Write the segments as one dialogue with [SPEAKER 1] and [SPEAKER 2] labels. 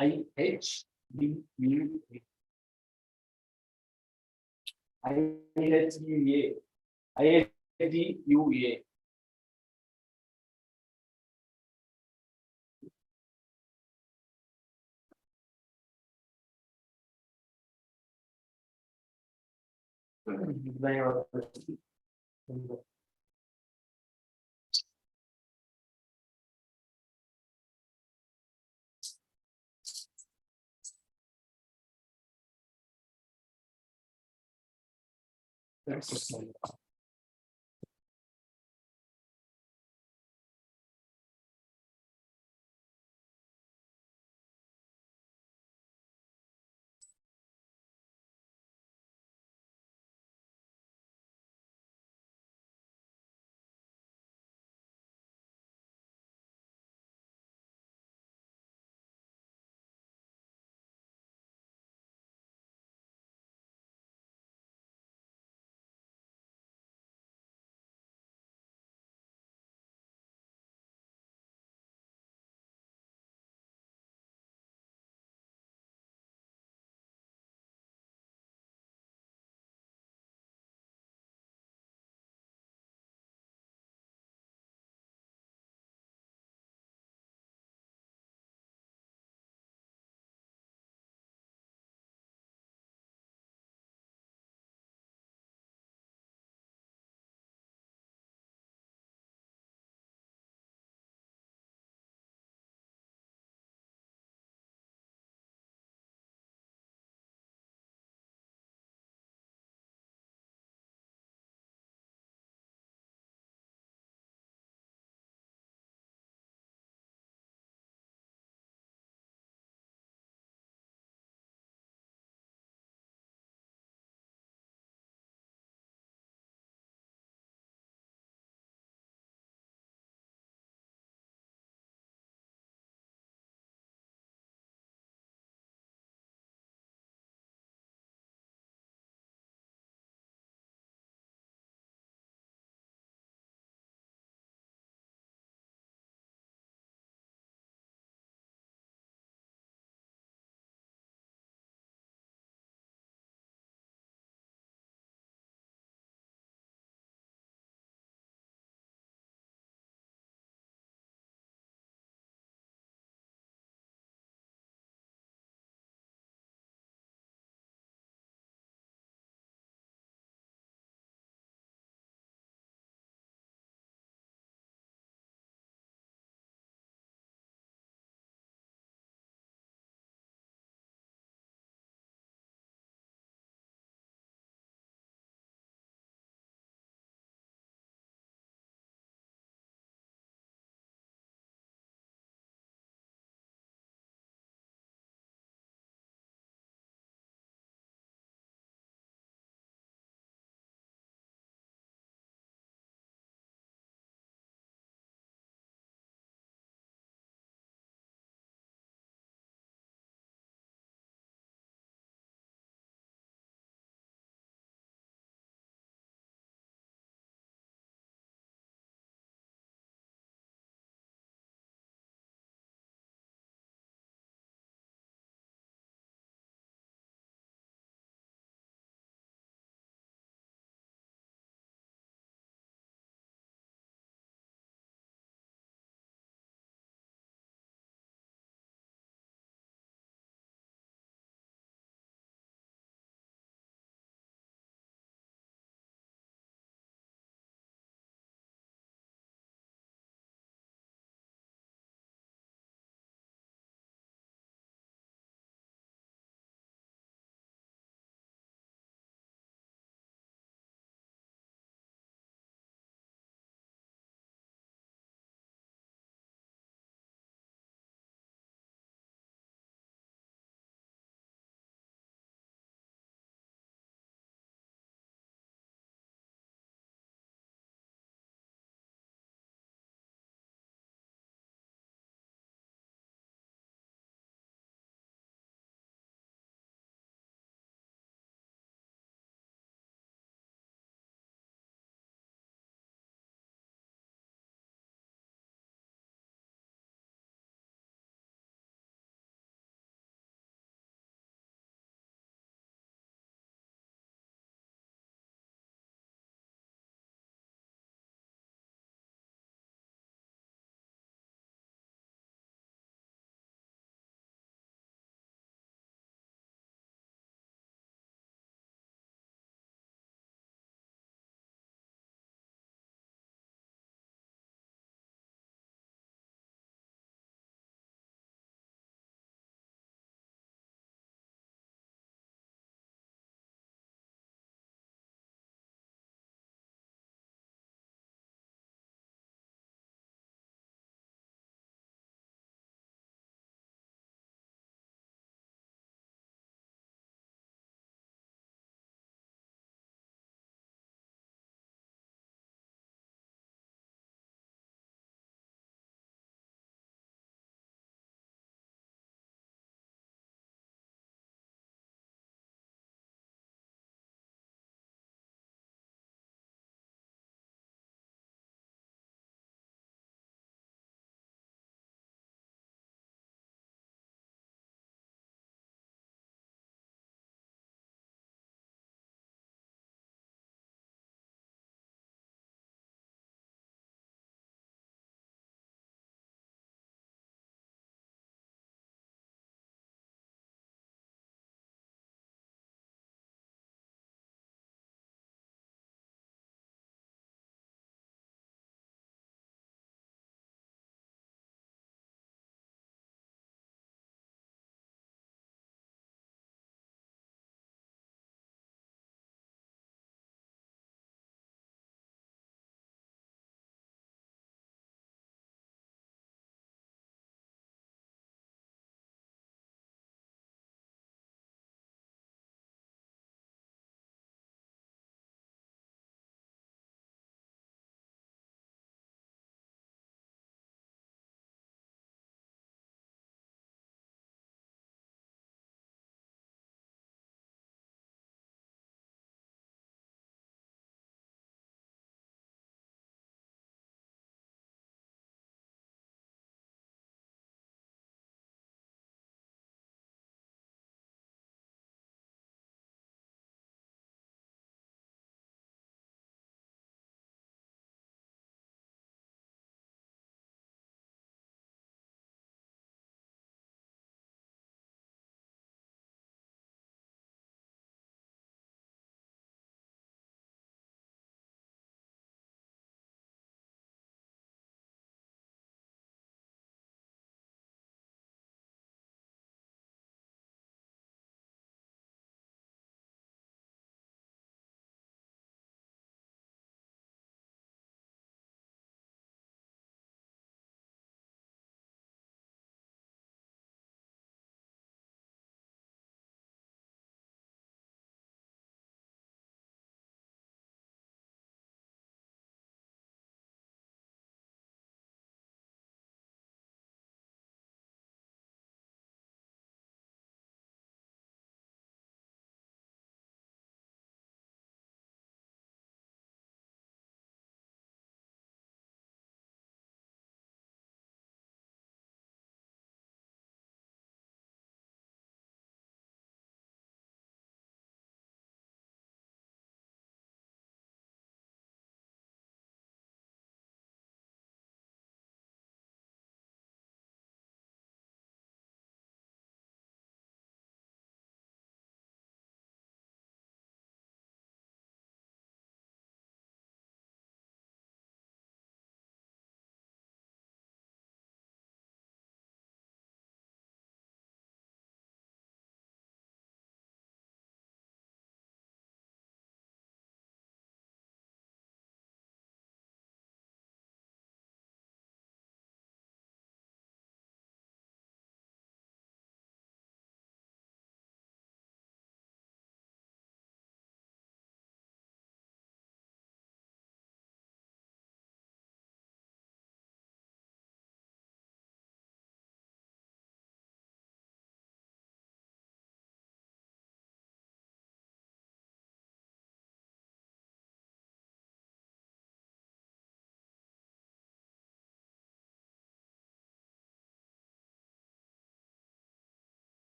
[SPEAKER 1] IHDUA. IHDUA. IHDUA.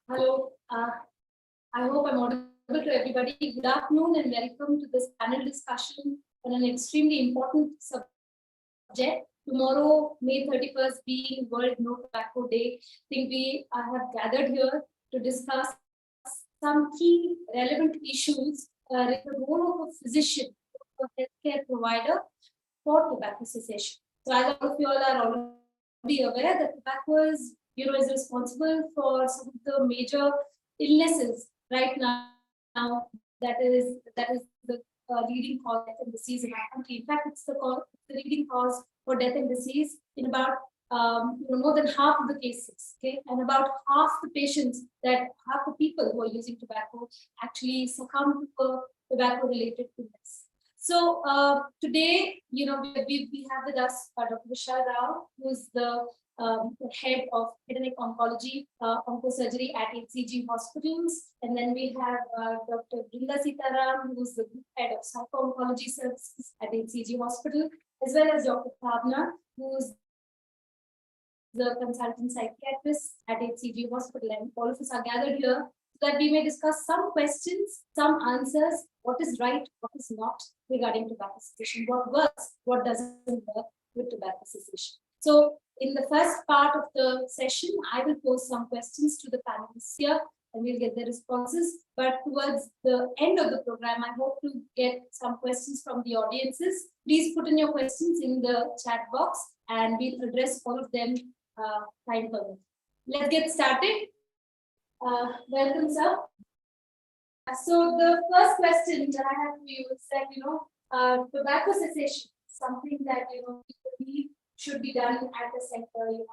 [SPEAKER 1] Hello, I hope I'm audible to everybody. Good afternoon and welcome to this panel discussion on an extremely important subject. Tomorrow, May 31st, being World No Tobacco Day, I think we have gathered here to discuss some key relevant issues regarding the role of a physician, a healthcare provider for tobacco cessation. So, as all of you all are already aware that tobacco is responsible for some of the major illnesses right now. That is the leading cause of death and disease in our country. In fact, it's the leading cause for death and disease in about more than half of the cases. Okay, and about half the people who are using tobacco actually succumb to a tobacco-related illness. So today, we have with us Dr. Vishal Rao, who is the head of head and neck oncology, oncosurgery at HCG hospitals. And then we have Dr. Brinda Sitaram, who is the group head of psycho-oncology services at HCG hospital, as well as Dr. Bhavna, who is the consultant psychiatrist at HCG hospital. And all of us are gathered here so that we may discuss some questions, some answers, what is right, what is not regarding tobacco cessation, what works, what doesn't work with tobacco cessation. So in the first part of the session, I will pose some questions to the panelists here and we'll get their responses. But towards the end of the program, I hope to get some questions from the audiences. Please put in your questions in the chat box and we'll address all of them time permit. Let's get started. Welcome, sir. So the first question that I have for you is that, tobacco cessation, something that, people believe should be done at the center,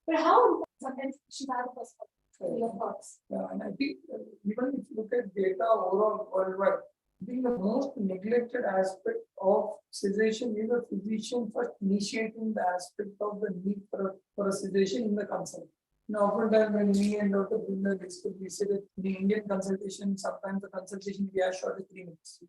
[SPEAKER 1] But how sometimes should have your thoughts?
[SPEAKER 2] Yeah, and I think even if you look at data overall worldwide, I think the most neglected aspect of cessation is a physician first initiating the aspect of the need for a cessation in the consult. Now, oftentimes when me and Dr. Brinda discuss, we say that the Indian consultation, sometimes the consultation we are short of 3 minutes.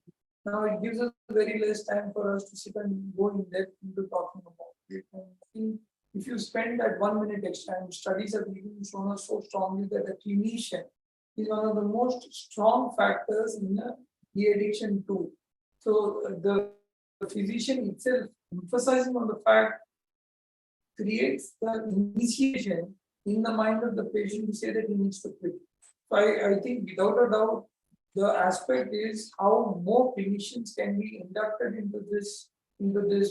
[SPEAKER 2] Now it gives us very less time for us to sit and go in depth into talking about it. And I think if you spend that 1 minute extra, and studies have even shown us so strongly that a clinician is one of the most strong factors in the de-addiction tool. So the physician itself emphasizing on the fact creates the initiation in the mind of the patient to say that he needs to quit. So I think without a doubt, the aspect is how more clinicians can be inducted into this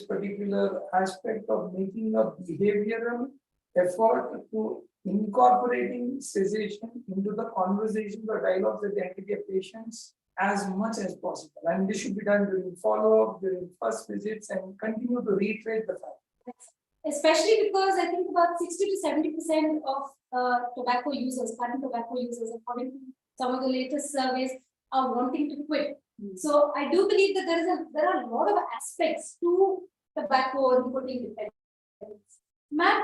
[SPEAKER 2] particular aspect of making a behavioral effort to incorporating cessation into the conversations or dialogues that they have with their patients as much as possible. And this should be done during follow-up, during first visits, and continue to reiterate the fact.
[SPEAKER 1] Especially because I think about 60 to 70% of tobacco users, current tobacco users, according to some of the latest surveys, are wanting to quit. So I do believe that there are a lot of aspects to tobacco and nicotine dependence. Ma'am,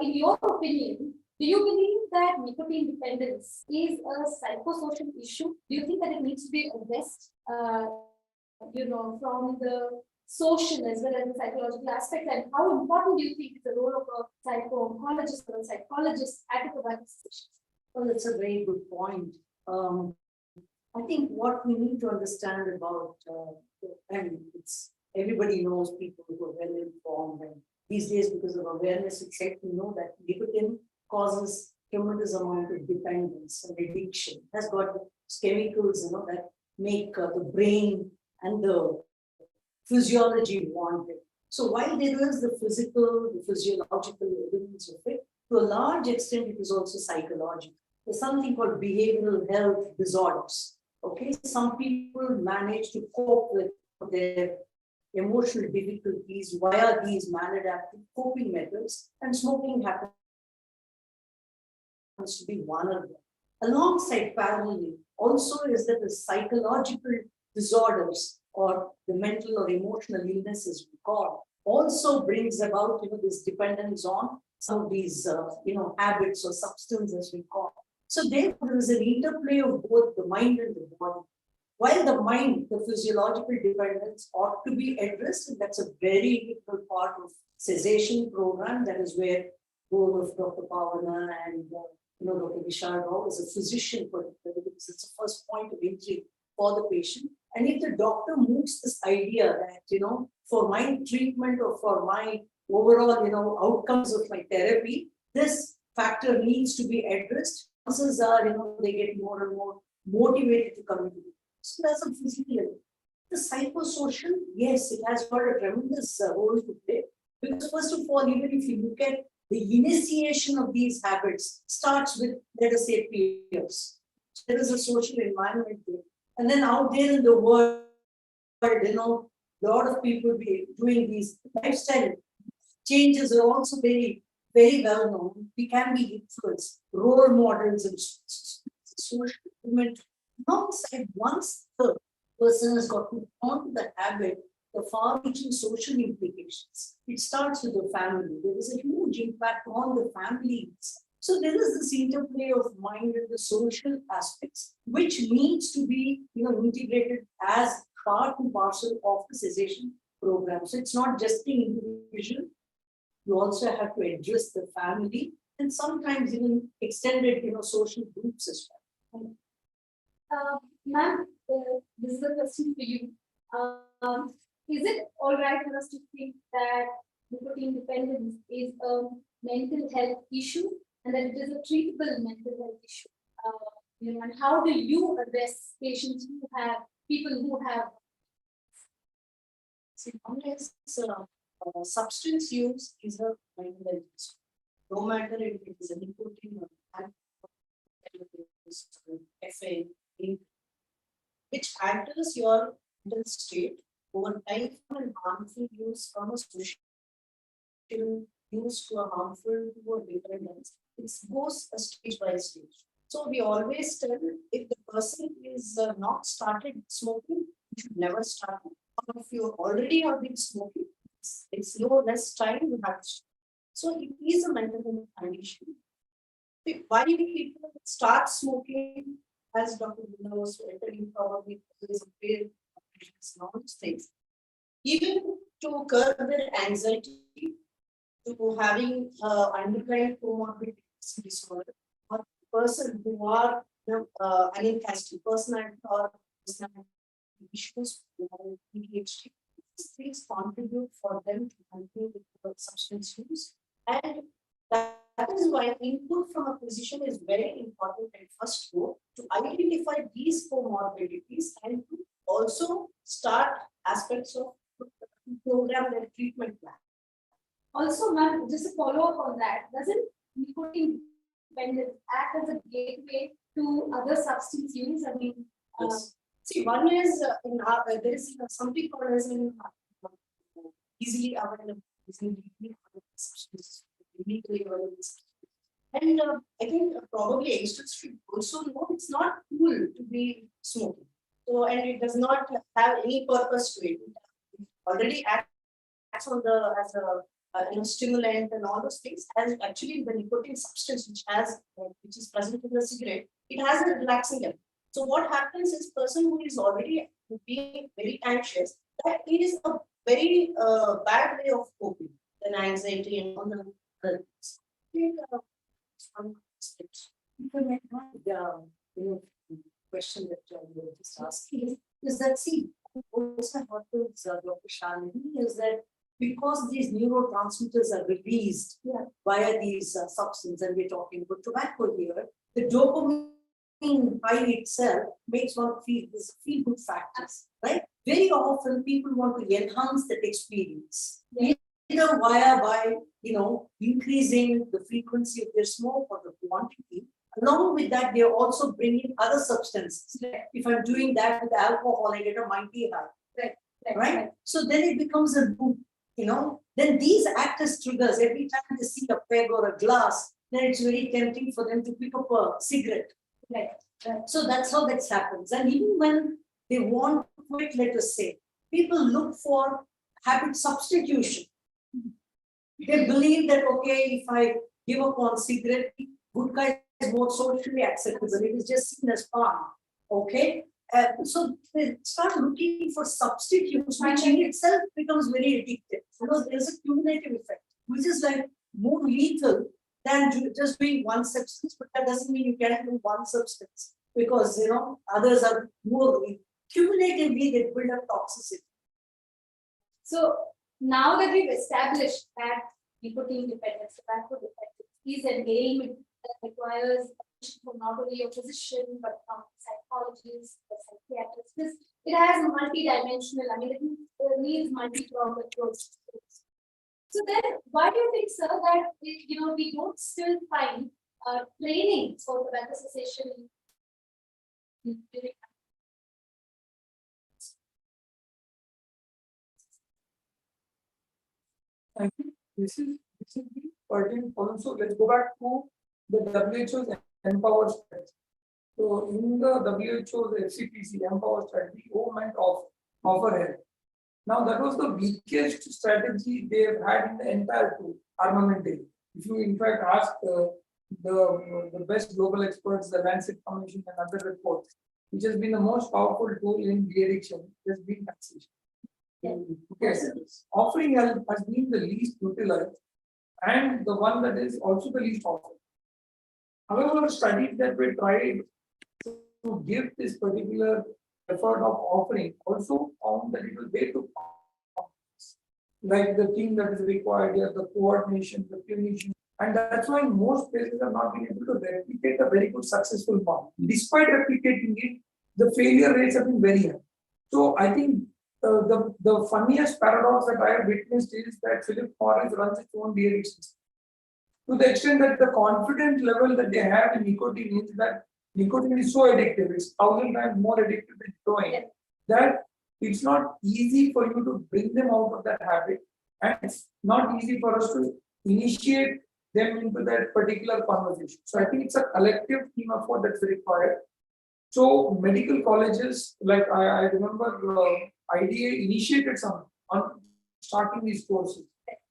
[SPEAKER 1] in your opinion, do you believe that nicotine dependence is a psychosocial issue? Do you think that it needs to be addressed, from the social as well as the psychological aspect? And how important do you think is the role of a psycho-oncologist or a psychologist at a tobacco cessation?
[SPEAKER 3] Well, that's a very good point. I think what we need to understand about, it's everybody knows, people who are well informed, and these days because of awareness itself, we know that nicotine causes tremendous amount of dependence and addiction. It has got chemicals, that make the brain and the physiology want it. So while there is the physical, the physiological evidence of it, to a large extent, it is also psychological. There's something called behavioral health disorders. Okay, some people manage to cope with their emotional difficulties via these maladaptive coping methods, and smoking happens to be one of them. Alongside parallelly, also is that the psychological disorders or the mental or emotional illnesses we call also brings about this dependence on some of these habits or substances we call. So there is an interplay of both the mind and the body. while the mind, the physiological dependence ought to be addressed, and that's a very integral part of cessation program. That is where both of Dr. Pavana and Dr. Vishal Rao is a physician, particularly because it's the first point of entry for the patient. And if the doctor moves this idea that, for my treatment or for my overall, outcomes of my therapy, this factor needs to be addressed. Chances are, they get more and more motivated to come into it. So that's a physical level. The psychosocial, yes, it has got a tremendous role to play. Because first of all, even if you look at the initiation of these habits, starts with, let us say, peers. There is a social environment there. And then out there in the world, a lot of people be doing these lifestyle changes are also very, very well known. We can be influenced, role models and social movement. Alongside, once the person has got to on the habit, the far-reaching social implications. It starts with the family. There is a huge impact on the families. So there is this interplay of mind and the social aspects, which needs to be, integrated as part and parcel of the cessation program. So it's not just the individual. You also have to address the family and sometimes even extended, social groups as well.
[SPEAKER 1] Ma'am, this is a question for you. Is it all right for us to think that nicotine dependence is a mental health issue and that it is a treatable mental health issue? And how do you address patients who have people who have?
[SPEAKER 3] See, one is substance use is a mental health issue. No matter if it is a nicotine or caffeine, which alters your mental state over time and harmful use from a social use to a harmful to a dependence. It goes a stage by stage. So we always tell if the person is not started smoking, you should never start. Or if you already have been smoking, it's no less time you have to start. So it is a mental health condition. Why people start smoking, as Dr. Bina was telling, probably there is a fear of things. Even to curb their anxiety, to having underlying comorbid disorder, or person who are uninterested personality or personality issues who have ADHD, these things contribute for them to continue with the substance use. And that is why input from a physician is very important at first go to identify these comorbidities and to also start aspects of program and treatment plan.
[SPEAKER 1] Also, ma'am, just a follow-up on that, doesn't nicotine dependence act as a gateway to other substance use? I mean,
[SPEAKER 3] Yes. See, one is there is something called as an easily available, easily substances, illegally available substances. And I think probably youngsters should also know it's not cool to be smoking. So, and it does not have any purpose to it. It already acts on the as a stimulant and all those things. As actually the nicotine substance which is present in the cigarette, it has a relaxing effect. So what happens is person who is already being very anxious, that it is a very bad way of coping and anxiety and all the other things. One question that you were just asking is that, see, also what is Dr. Shalini is that because these neurotransmitters are released via these substances, and we're talking about tobacco here, the dopamine by itself makes one feel this feel good factors, right? Very often people want to enhance that experience. Either by increasing the frequency of their smoke or the quantity. Along with that, they're also bringing other substances. If I'm doing that with alcohol, I get a mighty high. Right? So then it becomes a loop. Then these act as triggers. Every time they see a peg or a glass, then it's very tempting for them to pick up a cigarette. Right. So that's how that happens. And even when they want to quit, let us say, people look for habit substitution. They believe that, okay, if I give up on cigarette, vodka is more socially acceptable. It is just seen as fun. Okay. So they start looking for substitutes, which in itself becomes very addictive. Because there's a cumulative effect, which is like more lethal than just doing one substance, but that doesn't mean you can't do one substance because others are more cumulatively they build up toxicity.
[SPEAKER 1] So now that we've established that nicotine dependence, tobacco dependence is an ailment that requires attention from not only a physician but from psychologists, the psychiatrists. It has multi-dimensional. I mean, it needs multi-pronged approach. So then, why do you think, sir, that we don't still find training for tobacco cessation?
[SPEAKER 2] I think this is the pertinent problem. So let's go back to the WHO's Empower strategy. So in the WHO's FCPC Empower strategy, O meant offer help. Now that was the weakest strategy they have had in the entire tool, armamental. If you in fact ask the best global experts, the Lancet Commission and other reports, which has been the most powerful tool in de-addiction, has been taxation. Okay, offering help has been the least utilized and the one that is also the least offered. However, studies that were tried to give this particular effort of offering also found that it was way too complex. Like the team that is required here, the coordination, the clinician, and that's why most places have not been able to replicate a very good successful model. Despite replicating it, the failure rates have been very high. So I think the funniest paradox that I have witnessed is that Philip Morris runs its own de-addiction to the extent that the confidence level that they have in nicotine is that nicotine is so addictive, it's 1,000 times more addictive than heroin, that it's not easy for you to bring them out of that habit, and it's not easy for us to initiate them into that particular conversation. So I think it's a collective team effort that's required. So medical colleges, like I remember IDA initiated some on starting these courses.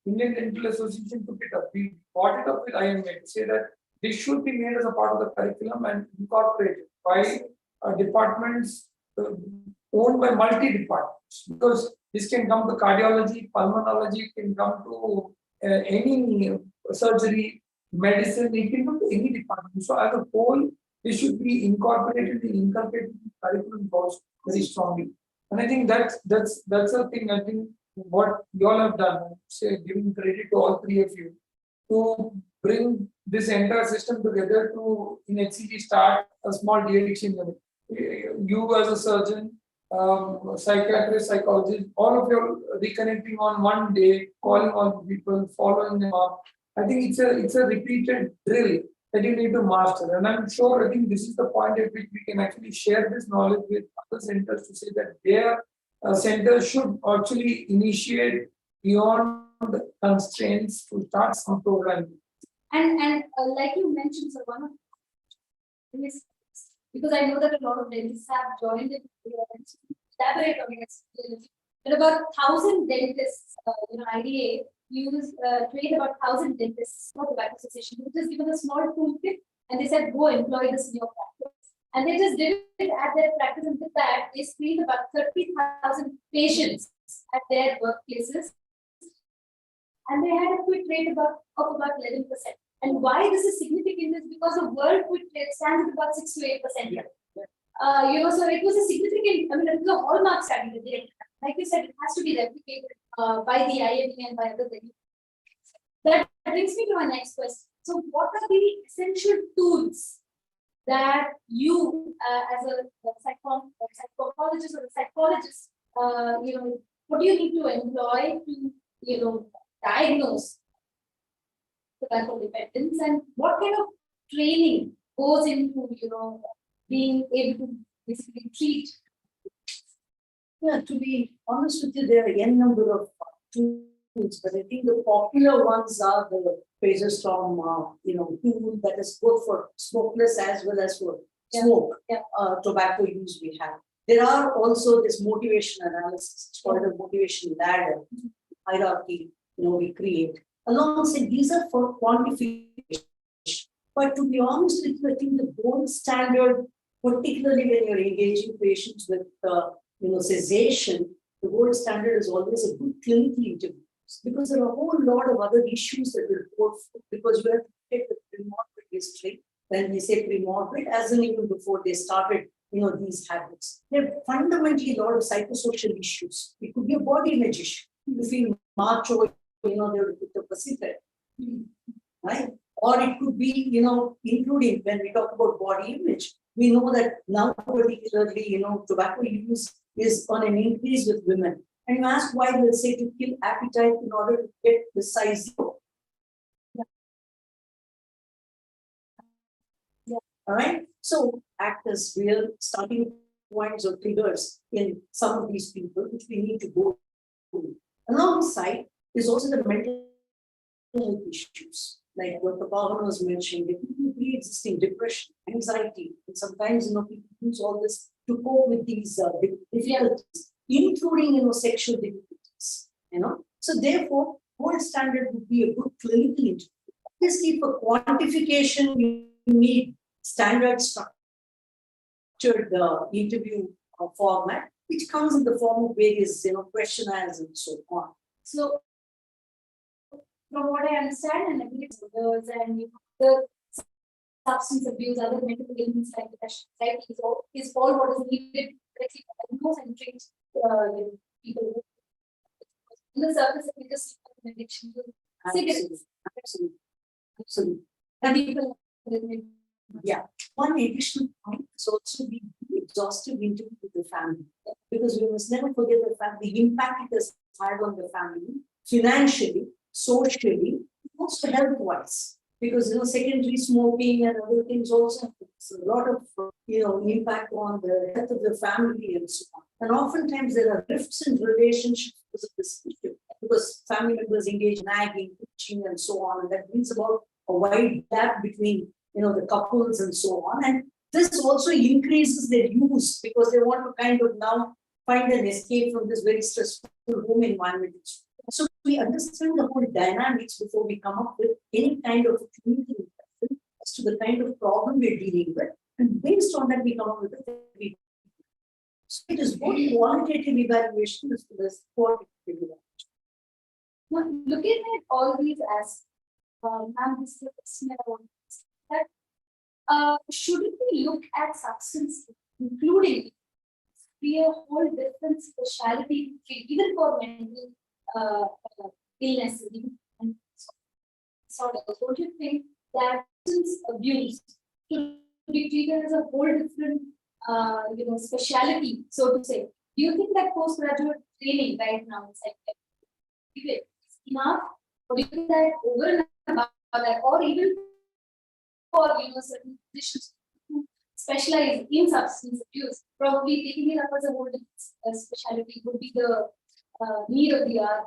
[SPEAKER 2] Indian Dental Association took it up. We brought it up with IMA to say that this should be made as a part of the curriculum and incorporated by departments owned by multi-departments, because this can come to cardiology, pulmonology, it can come to any surgery, medicine, it can come to any department. So as a whole, this should be incorporated and inculcated in the curriculum course very strongly. And I think that's a thing. I think what you all have done, say giving credit to all three of you, to bring this entire system together to in HCG start a small de-addiction unit. You as a surgeon, psychiatrist, psychologist, all of you are reconnecting on one day, calling all the people, following them up. I think it's a repeated drill that you need to master. And I'm sure, I think this is the point at which we can actually share this knowledge with other centers to say that their centers should actually initiate beyond the constraints to start some program.
[SPEAKER 1] And like you mentioned, sir, one of this, because I know that a lot of dentists have joined it. Elaborate on this. There are about 1,000 dentists, IDA trained about 1,000 dentists for tobacco cessation. They just given a small toolkit and they said, go employ this in your practice. And they just did it at their practice, and with that, they screened about 30,000 patients at their workplaces. And they had a quit rate of about 11%. And why this is significant is because the world quit rate stands at about 6 to 8%.
[SPEAKER 2] Yeah.
[SPEAKER 1] So it was a significant, it was a hallmark study that they did. Like you said, it has to be replicated by the IME and by other venues. That brings me to my next question. So what are the essential tools that you as a psychologist or a psychologist, what do you need to employ to, diagnose tobacco dependence, and what kind of training goes into, being able to basically treat?
[SPEAKER 3] Yeah, to be honest with you, there are n number of tools, but I think the popular ones are the Fraser Storm, tool that is both for smokeless as well as for smoke, tobacco use we have. There are also this motivation analysis, it's called a motivation ladder, hierarchy, we create. Alongside, these are for quantification. But to be honest with you, I think the gold standard particularly when you're engaging patients with, cessation, the gold standard is always a good clinical interview. Because there are a whole lot of other issues that will report, because you have to take the pre-morbid history. When they say pre-morbid, as in even before they started, these habits. There are fundamentally a lot of psychosocial issues. It could be a body image issue. You feel macho, they will put the placenta, right? Or it could be, including when we talk about body image, we know that now particularly, tobacco use is on an increase with women. And you ask why they'll say to kill appetite in order to get the size zero. Yeah. All right. So act as real starting points or triggers in some of these people, which we need to go through. Alongside is also the mental health issues, like what the Pavan was mentioning, the pre-existing depression, anxiety, and sometimes people use all this to cope with these difficulties, including sexual difficulties. So therefore, gold standard would be a good clinical interview. Obviously, for quantification, you need standard structured interview format, which comes in the form of various questionnaires and so on.
[SPEAKER 1] So, from what I understand, and every disorders and the substance abuse, other mental illness like depression, anxiety is all what is needed to diagnose and treat people. In the surface, we just see addiction to cigarettes.
[SPEAKER 3] Absolutely.
[SPEAKER 1] And people,
[SPEAKER 3] yeah. One additional point is also be exhaustive interview with the family, because we must never forget the impact it has had on the family, financially, socially, also health-wise. Because secondary smoking and other things also have a lot of impact on the health of the family and so on. And oftentimes there are rifts in relationships because of this issue, because family members engage in nagging, pitching, and so on, and that brings about a wide gap between the couples and so on. And this also increases their use because they want to kind of now find an escape from this very stressful home environment. So we understand the whole dynamics before we come up with any kind of clinical intervention as to the kind of problem we're dealing with. And based on that, we come up with a therapy. So it is both qualitative evaluation as well as quantitative evaluation.
[SPEAKER 1] Now, looking at all these aspects, and this is a question that I want to ask, that shouldn't we look at substance, including be a whole different specialty, even for mental illness and sort of? Don't you think that substance abuse should be treated as a whole different, specialty, so to say? Do you think that postgraduate training right now is enough, or do you think that over and above that, or even for certain physicians who specialize in substance abuse, probably taking it up as a whole different specialty would be the need of the hour?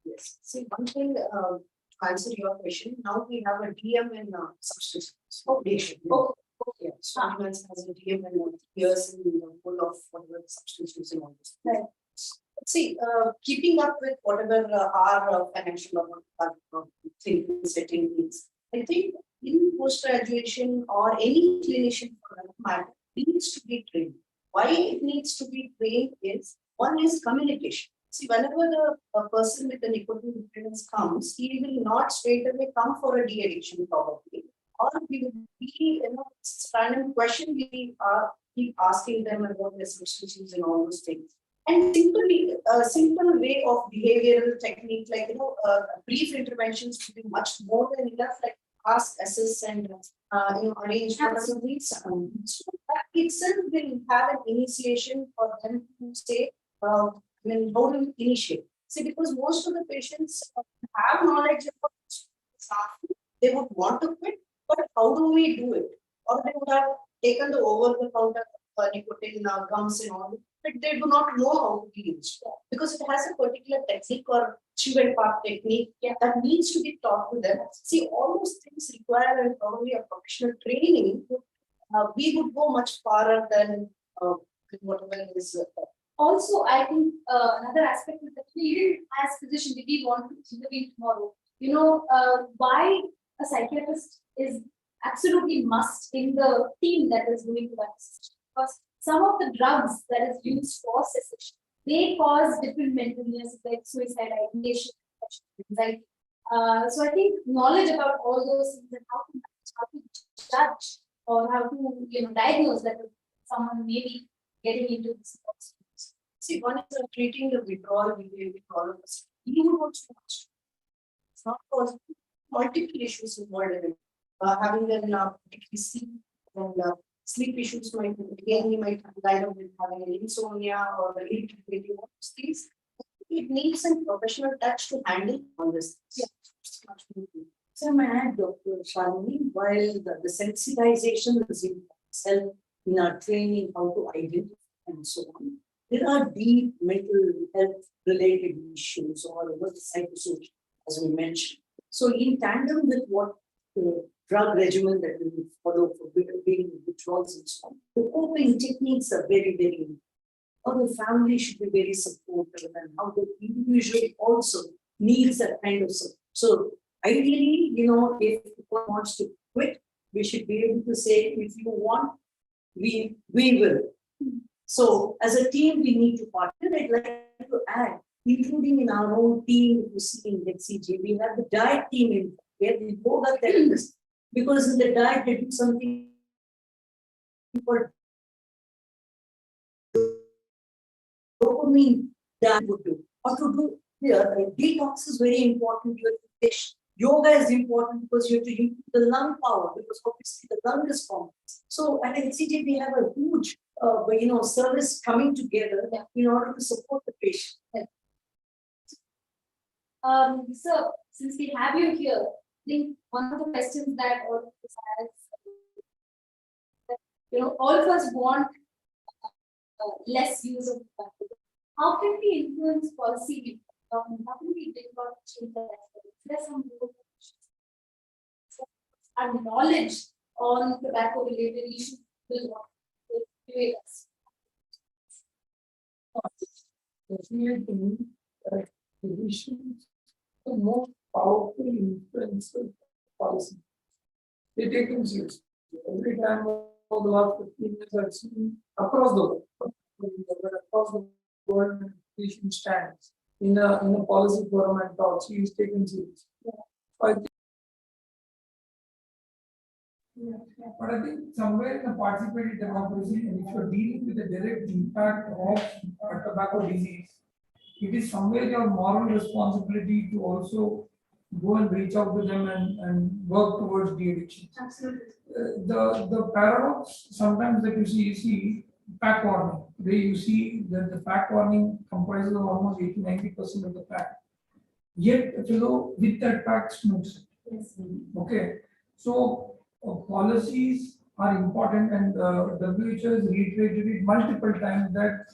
[SPEAKER 3] Yes. See, one thing to answer your question, now we have a DM in substance abuse. Yeah, so has a DM and years in full of whatever substance use and all this.
[SPEAKER 1] Right.
[SPEAKER 3] See, keeping up with whatever our financial clinical setting needs, I think in post-graduation or any clinician for that matter needs to be trained. Why it needs to be trained is, one is communication. See, whenever a person with a nicotine dependence comes, he will not straight away come for a de-addiction probably. Or we will be, random question we keep asking them about their substance use and all those things. And simply, a simple way of behavioral technique, like, brief interventions to be much more than enough, like ask, assess, and, arrange for some these. So that itself will have an initiation for them to say, how to initiate. See, because most of the patients have knowledge about staff, they would want to quit, but how do we do it? Or they would have taken the over-the-counter nicotine gums and all, but they do not know how to be used, because it has a particular technique or chew and park technique that needs to be taught to them. See, all those things require and probably a professional training. We would go much farther than whatever is.
[SPEAKER 1] Also, I think another aspect is that even as physicians, we want to intervene tomorrow. Why a psychiatrist is absolutely must in the team that is doing tobacco cessation. Because some of the drugs that is used for cessation, they cause different mental illness like suicide, ideation, depression, anxiety. So I think knowledge about all those things and how to judge or how to diagnose that someone may be getting into this.
[SPEAKER 3] See, one is treating the withdrawal behavior with all of us. You would want so much. It's not possible. Multiple issues involved in it. Having an particularly sleep and sleep issues might again he might line up with having an insomnia or a irritability, all those things. It needs some professional touch to handle all this. Yeah. So may I add, Dr. Shalini, while the sensitization is in itself in our training how to identify and so on, there are deep mental health related issues or psychosocial, as we mentioned. So in tandem with what the drug regimen that we will follow for being withdrawals and so on, the coping techniques are very, very important. How the family should be very supportive and how the individual also needs that kind of support. So ideally, if one wants to quit, we should be able to say, if you want, we will. So as a team, we need to partner. I'd like to add, including in our own team, if you see in HCG, we have the diet team in where the yoga therapists, because in the diet they do something called dopamine that would do. Or to do here, detox is very important. Yoga is important because you have to improve the lung power because obviously the lung is formed. So at HCG we have a huge service coming together in order to support the patient.
[SPEAKER 1] So since we have you here, I think one of the questions that all of us has, all of us want less use of tobacco. How can we influence policy? How can we think about change that? There's some our knowledge on tobacco related issues will motivate us.
[SPEAKER 2] Definitely, physicians the most powerful influencer policy. They take them seriously. Every time over the last 15 years, I've seen across the world, education stands in a policy forum and talks. He is taken seriously. I think, but I think somewhere in a participatory democracy, and if you're dealing with the direct impact of tobacco disease, it is somewhere your moral responsibility to also go and reach out to them and work towards de-addiction.
[SPEAKER 1] Absolutely.
[SPEAKER 2] The paradox sometimes that you see pack warning. There you see that the pack warning comprises of almost 80-90% of the pack. Yet a fellow with that pack smokes.
[SPEAKER 1] Yes.
[SPEAKER 2] Okay, so policies are important, and WHO has reiterated it multiple times that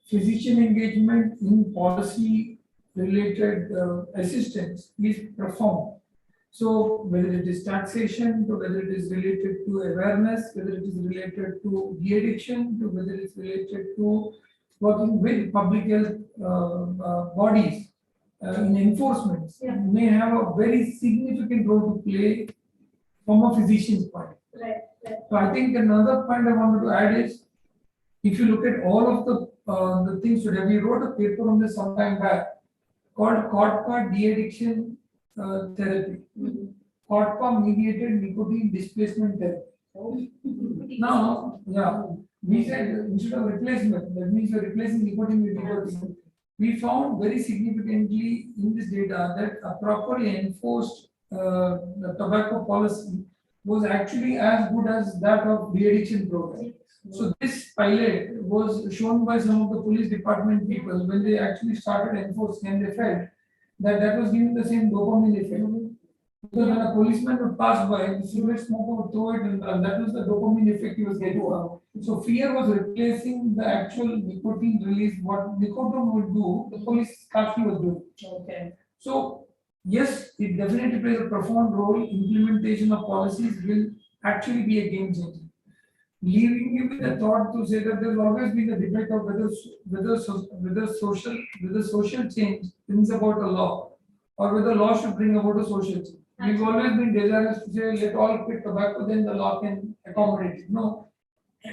[SPEAKER 2] physician engagement in policy related assistance is profound. So whether it is taxation, to whether it is related to awareness, whether it is related to de-addiction, to whether it's related to working with public health bodies in enforcement, may have a very significant role to play from a physician's point.
[SPEAKER 1] Right.
[SPEAKER 2] So I think another point I wanted to add is, if you look at all of the things today, we wrote a paper on this some time back called CODPA de-addiction therapy, CODPA mediated nicotine displacement therapy. Now, we said instead of replacement, that means you're replacing nicotine with nicotine. We found very significantly in this data that a properly enforced tobacco policy was actually as good as that of de-addiction program. So this pilot was shown by some of the police department people when they actually started enforcing, and they felt that that was giving the same dopamine effect. Because when a policeman would pass by, the cigarette smoker would throw it, and that was the dopamine effect he was getting. So fear was replacing the actual nicotine release. What nicotine would do, the police actually was doing.
[SPEAKER 3] Okay.
[SPEAKER 2] So yes, it definitely plays a profound role. Implementation of policies will actually be a game changer. Leaving you with the thought to say that there's always been a debate of whether social change brings about a law, or whether law should bring about a social change. We've always been desirous to say, let all quit tobacco, then the law can accommodate it. No,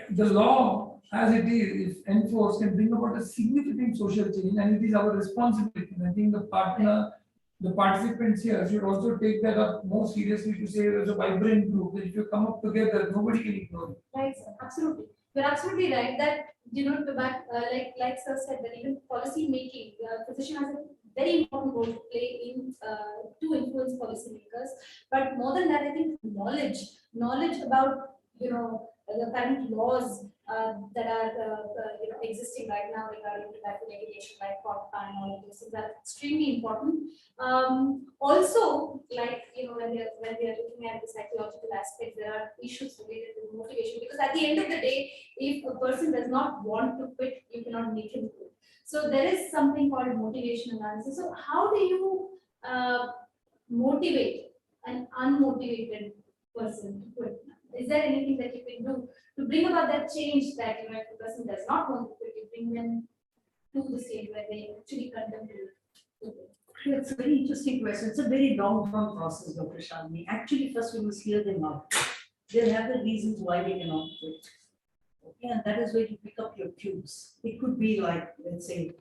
[SPEAKER 2] the law as it is, if enforced, can bring about a significant social change, and it is our responsibility. And I think the participants here should also take that up more seriously to say there's a vibrant group that if you come up together, nobody can ignore it.
[SPEAKER 1] Right, sir. Absolutely. You're absolutely right that, tobacco, like sir said, that even policy making, physician has a very important role to play in to influence policymakers. But more than that, I think knowledge about the current laws that are existing right now regarding tobacco regulation, like vodka and all of those things are extremely important. Also, like when we are looking at the psychological aspect, there are issues related to motivation, because at the end of the day, if a person does not want to quit, you cannot make him quit. So there is something called motivation analysis. So how do you motivate an unmotivated person to quit? Is there anything that you can do to bring about that change that if the person does not want to quit, you bring them to the stage where they actually condemn to quit?
[SPEAKER 3] It's a very interesting question. It's a very long-term process, Dr. Shalini. Actually, first we must hear them out. They'll have the reasons why they cannot quit. Okay, and that is where you pick up your cues. It could be like, let's say,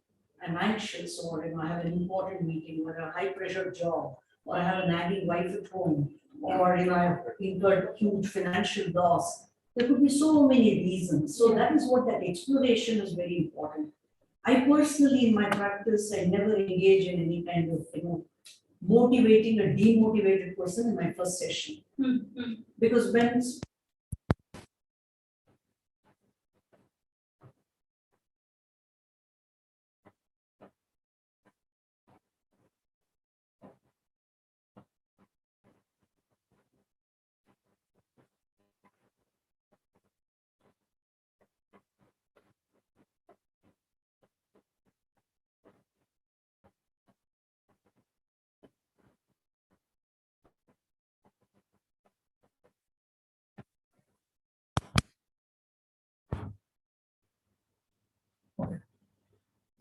[SPEAKER 3] I'm anxious, or I have an important meeting, or a high-pressure job, or I have a nagging wife at home, or I've incurred huge financial loss. There could be so many reasons. So that is what that exploration is very important. I personally, in my practice, I never engage in any kind of, motivating a demotivated person in my first session. Because when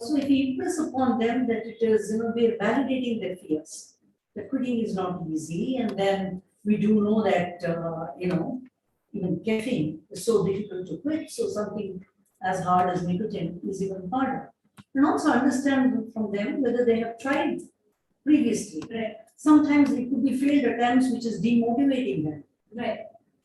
[SPEAKER 3] So if we impress upon them that it is, we're validating their fears. The quitting is not easy, and then we do know that, even caffeine is so difficult to quit. So something as hard as nicotine is even harder. And also understand from them whether they have tried previously.
[SPEAKER 1] Right.
[SPEAKER 3] Sometimes it could be failed attempts which is demotivating them.
[SPEAKER 1] Right.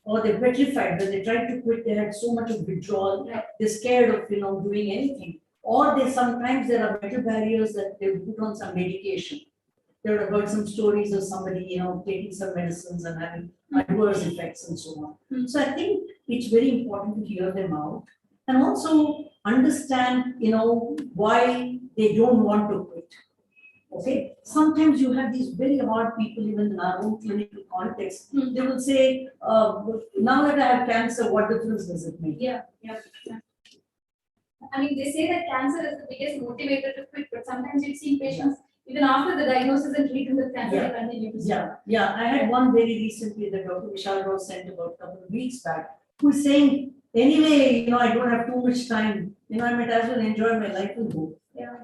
[SPEAKER 3] Or they're petrified. When they tried to quit, they had so much of withdrawal.
[SPEAKER 1] Right.
[SPEAKER 3] They're scared of doing anything. Or sometimes there are mental barriers that they put on some medication. There have heard some stories of somebody, taking some medicines and having adverse effects and so on. So I think it's very important to hear them out and also understand, why they don't want to quit. Okay. Sometimes you have these very hard people, even in our own clinical context. They will say, now that I have cancer, what difference does it make?
[SPEAKER 1] Yeah. I mean, they say that cancer is the biggest motivator to quit, but sometimes you've seen patients, even after the diagnosis and treatment with cancer, they continue to
[SPEAKER 3] stop. Yeah. I had one very recently that Dr. Vishal Rao sent about a couple of weeks back, who's saying, anyway, I don't have too much time. I might as well enjoy my life and go.
[SPEAKER 1] Yeah.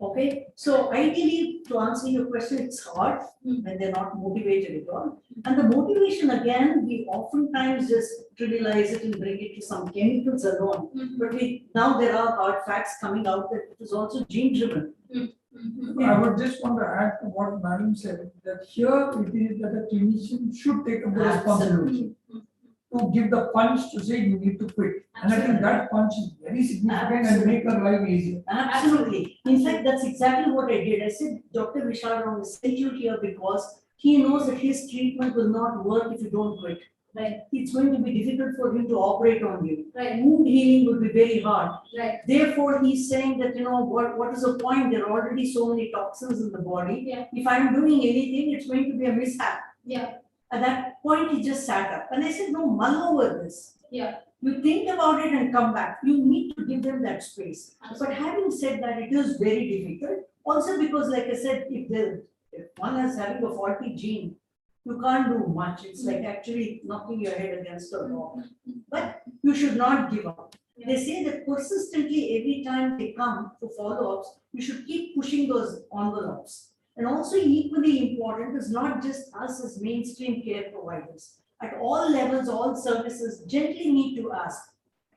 [SPEAKER 3] Okay, so ideally, to answer your question, it's hard when they're not motivated at all. And the motivation, again, we oftentimes just trivialize it and bring it to some chemicals alone. But now there are hard facts coming out that it is also gene driven.
[SPEAKER 2] I would just want to add to what Madam said, that here it is that a clinician should take up the responsibility to give the punch to say you need to quit. And I think that punch is very significant and make our life easier.
[SPEAKER 3] Absolutely. In fact, that's exactly what I did. I said, Dr. Vishal Rao is sent you here because he knows that his treatment will not work if you don't quit.
[SPEAKER 1] Right.
[SPEAKER 3] It's going to be difficult for him to operate on you.
[SPEAKER 1] Right.
[SPEAKER 3] Wound healing would be very hard.
[SPEAKER 1] Right.
[SPEAKER 3] Therefore, he's saying that, what is the point? There are already so many toxins in the body.
[SPEAKER 1] Yeah.
[SPEAKER 3] If I'm doing anything, it's going to be a mishap.
[SPEAKER 1] Yeah.
[SPEAKER 3] At that point, he just sat up. And I said, no, mull over this.
[SPEAKER 1] Yeah.
[SPEAKER 3] You think about it and come back. You need to give them that space. But having said that, it is very difficult. Also because, like I said, if one is having a faulty gene, you can't do much. It's like actually knocking your head against a wall. But you should not give up.
[SPEAKER 1] Yeah.
[SPEAKER 3] They say that persistently, every time they come for follow-ups, you should keep pushing those envelopes. And also equally important is not just us as mainstream care providers. At all levels, all services gently need to ask,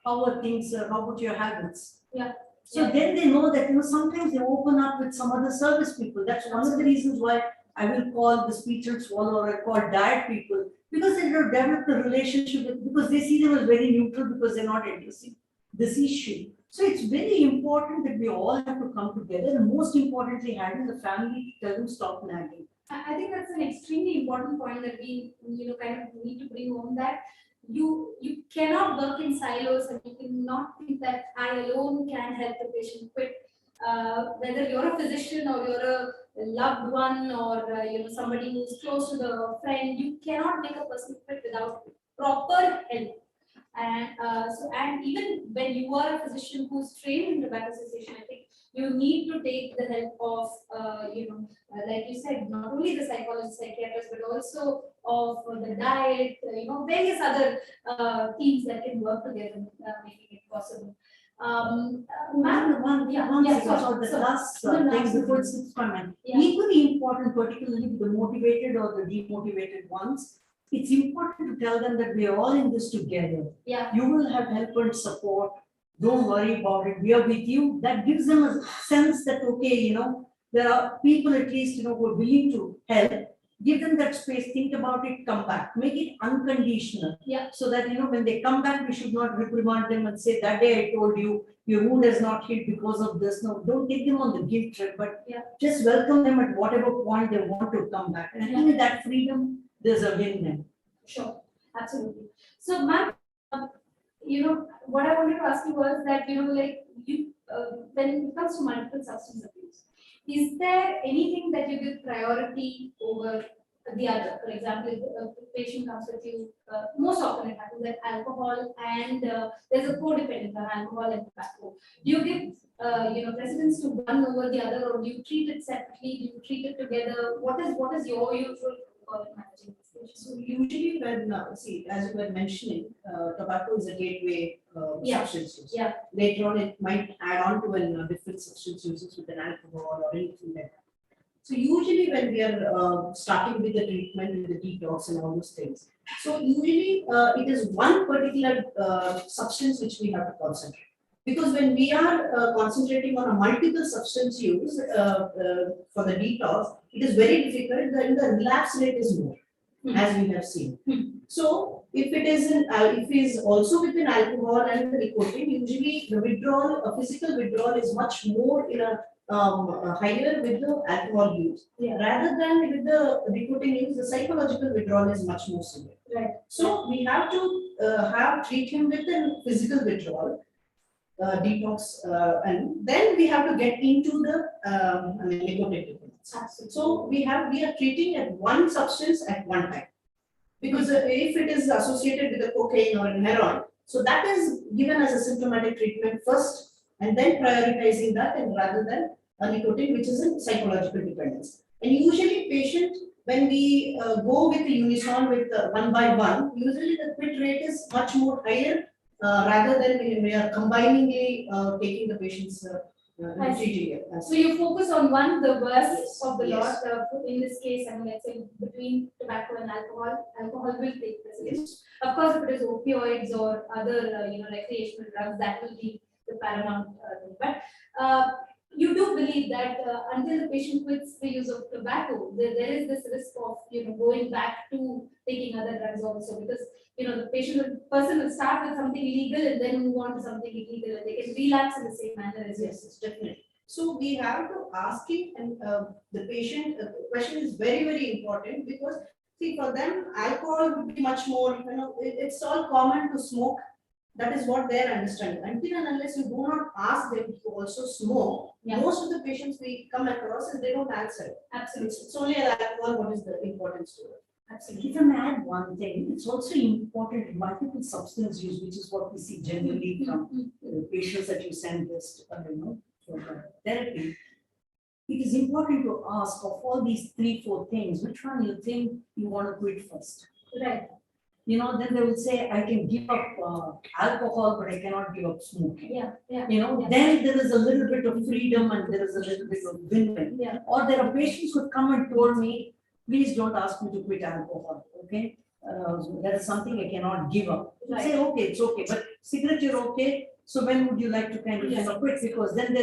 [SPEAKER 3] how are things, how about your habits?
[SPEAKER 1] Yeah.
[SPEAKER 3] So
[SPEAKER 1] Yeah.
[SPEAKER 3] then they know that, sometimes they open up with some other service people. That's one of the reasons why I will call the speech and swallow, or I call diet people, because they have developed a relationship with, because they see them as very neutral, because they're not addressing this issue. So it's very important that we all have to come together, and most importantly, having the family to tell them stop nagging.
[SPEAKER 1] I think that's an extremely important point that we, kind of need to bring home, that you cannot work in silos, and you cannot think that I alone can help the patient quit. Whether you're a physician or you're a loved one, or somebody who's close to the friend, you cannot make a person quit without proper help. And even when you are a physician who's trained in tobacco cessation, I think you need to take the help of, like you said, not only the psychologist, psychiatrist, but also of the diet, various other teams that can work together, making it possible. Ma'am,
[SPEAKER 3] The last thing before it's comment. Equally important, particularly the motivated or the demotivated ones, it's important to tell them that we are all in this together.
[SPEAKER 1] Yeah.
[SPEAKER 3] You will have help and support. Don't worry about it. We are with you. That gives them a sense that, okay, there are people at least, who are willing to help. Give them that space, think about it, come back. Make it unconditional.
[SPEAKER 1] Yeah.
[SPEAKER 3] So that, when they come back, we should not reprimand them and say, that day I told you, your wound has not healed because of this. No, don't take them on the guilt trip, but just welcome them at whatever point they want to come back. And I think with that freedom, there's a win-win.
[SPEAKER 1] Sure, absolutely. So, ma'am, what I wanted to ask you was that, when it comes to multiple substance abuse, is there anything that you give priority over the other? For example, if a patient comes with you, most often it happens that alcohol and there's a codependent on alcohol and tobacco. Do you give precedence to one over the other, or do you treat it separately? Do you treat it together? What is your usual managing this patient?
[SPEAKER 3] So usually when, see, as you were mentioning, tobacco is a gateway substance use.
[SPEAKER 1] Yeah.
[SPEAKER 3] Later on, it might add on to different substance uses with an alcohol or anything like that. So usually when we are starting with the treatment, with the detox and all those things, so usually it is one particular substance which we have to concentrate. Because when we are concentrating on a multiple substance use for the detox, it is very difficult, then the relapse rate is more, as we have seen. So if it is if it is also within alcohol and the nicotine, usually the withdrawal, physical withdrawal is much more in a higher with the alcohol use. Rather than with the nicotine use, the psychological withdrawal is much more severe.
[SPEAKER 1] Right.
[SPEAKER 3] So we have to treat him with a physical withdrawal. Detox, and then we have to get into the nicotine dependence. So we are treating at one substance at one time, because if it is associated with the cocaine or heroin, so that is given as a symptomatic treatment first, and then prioritizing that, and rather than a nicotine, which is a psychological dependence. And usually, patient, when we go with the unison with one by one, usually the quit rate is much more higher. Rather than we are combiningly taking the patients treating it.
[SPEAKER 1] So you focus on one, the worst of the lot.
[SPEAKER 3] Yes.
[SPEAKER 1] In this case, let's say between tobacco and alcohol, alcohol will take precedence. Of course, if it is opioids or other recreational drugs, that will be the paramount thing. But you do believe that until the patient quits the use of tobacco, there is this risk of going back to taking other drugs also, because the person will start with something illegal and then move on to something illegal, and they can relapse in the same manner as
[SPEAKER 3] yes, definitely. So we have to ask it, and the patient question is very, very important, because see, for them alcohol would be much more, it's all common to smoke. That is what their understanding. Until and unless you do not ask them to also smoke, most of the patients we come across is they don't answer.
[SPEAKER 1] Absolutely.
[SPEAKER 3] It's only alcohol, what is the importance to it.
[SPEAKER 1] Absolutely.
[SPEAKER 3] If I may add one thing, it's also important in multiple substance use, which is what we see generally from patients that you send this, for therapy. It is important to ask, of all these 3-4 things, which one you think you want to quit first.
[SPEAKER 1] Right.
[SPEAKER 3] then they will say, I can give up alcohol, but I cannot give up smoking.
[SPEAKER 1] Yeah, yeah. Yeah.
[SPEAKER 3] Then there is a little bit of freedom and there is a little bit of win-win.
[SPEAKER 1] Yeah.
[SPEAKER 3] Or there are patients who come and told me, please don't ask me to quit alcohol, okay? That is something I cannot give up. I say, okay, it's okay, but cigarette you're okay, so when would you like to kind of quit? Because then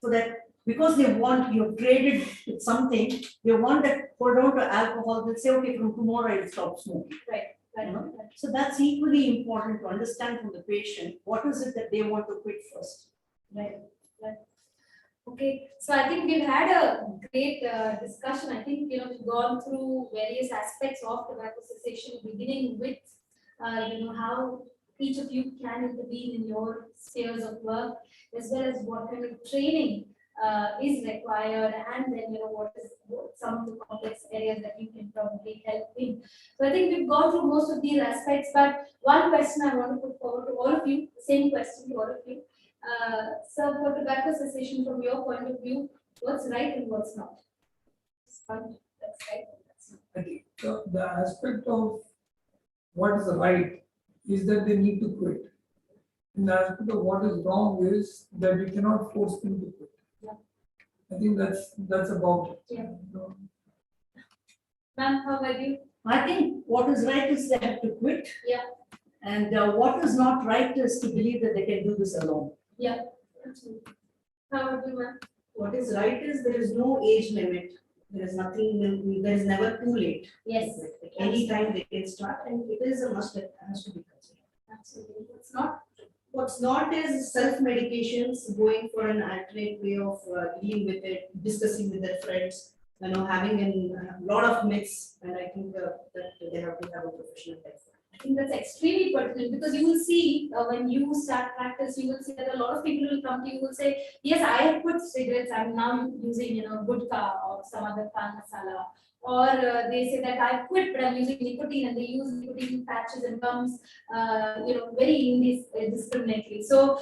[SPEAKER 3] so that, because they want, you've traded with something, they want that hold on to alcohol, they'll say, okay, from tomorrow I'll stop smoking.
[SPEAKER 1] Right.
[SPEAKER 3] So that's equally important to understand from the patient, what is it that they want to quit first.
[SPEAKER 1] Right. Okay, so I think we've had a great discussion. I think we've gone through various aspects of tobacco cessation, beginning with how each of you can intervene in your spheres of work, as well as what kind of training is required, and then what is some of the complex areas that you can probably help in. So I think we've gone through most of these aspects, but one question I want to put forward to all of you, the same question to all of you. So for tobacco cessation, from your point of view, what's right and what's not? That's right.
[SPEAKER 2] I think the aspect of what is right is that they need to quit. And the aspect of what is wrong is that we cannot force them to quit.
[SPEAKER 1] Yeah.
[SPEAKER 2] I think that's about it.
[SPEAKER 1] Yeah. Ma'am, how about you?
[SPEAKER 3] I think what is right is they have to quit.
[SPEAKER 1] Yeah.
[SPEAKER 3] And what is not right is to believe that they can do this alone.
[SPEAKER 1] Yeah, absolutely. How about you, ma'am?
[SPEAKER 3] What is right is there is no age limit. There is nothing, there is never too late.
[SPEAKER 1] Yes.
[SPEAKER 3] Like any time they can start, and it is a must that has to be considered.
[SPEAKER 1] Absolutely. What's not?
[SPEAKER 3] What's not is self-medications, going for an alternate way of dealing with it, discussing with their friends, having a lot of myths, and I think that they have to have a professional life.
[SPEAKER 1] I think that's extremely pertinent, because you will see when you start practice, you will see that a lot of people will come to you, will say, yes, I have quit cigarettes, I'm now using gudka or some other pan masala, or they say that I quit, but I'm using nicotine, and they use nicotine patches and gums, very indiscriminately. So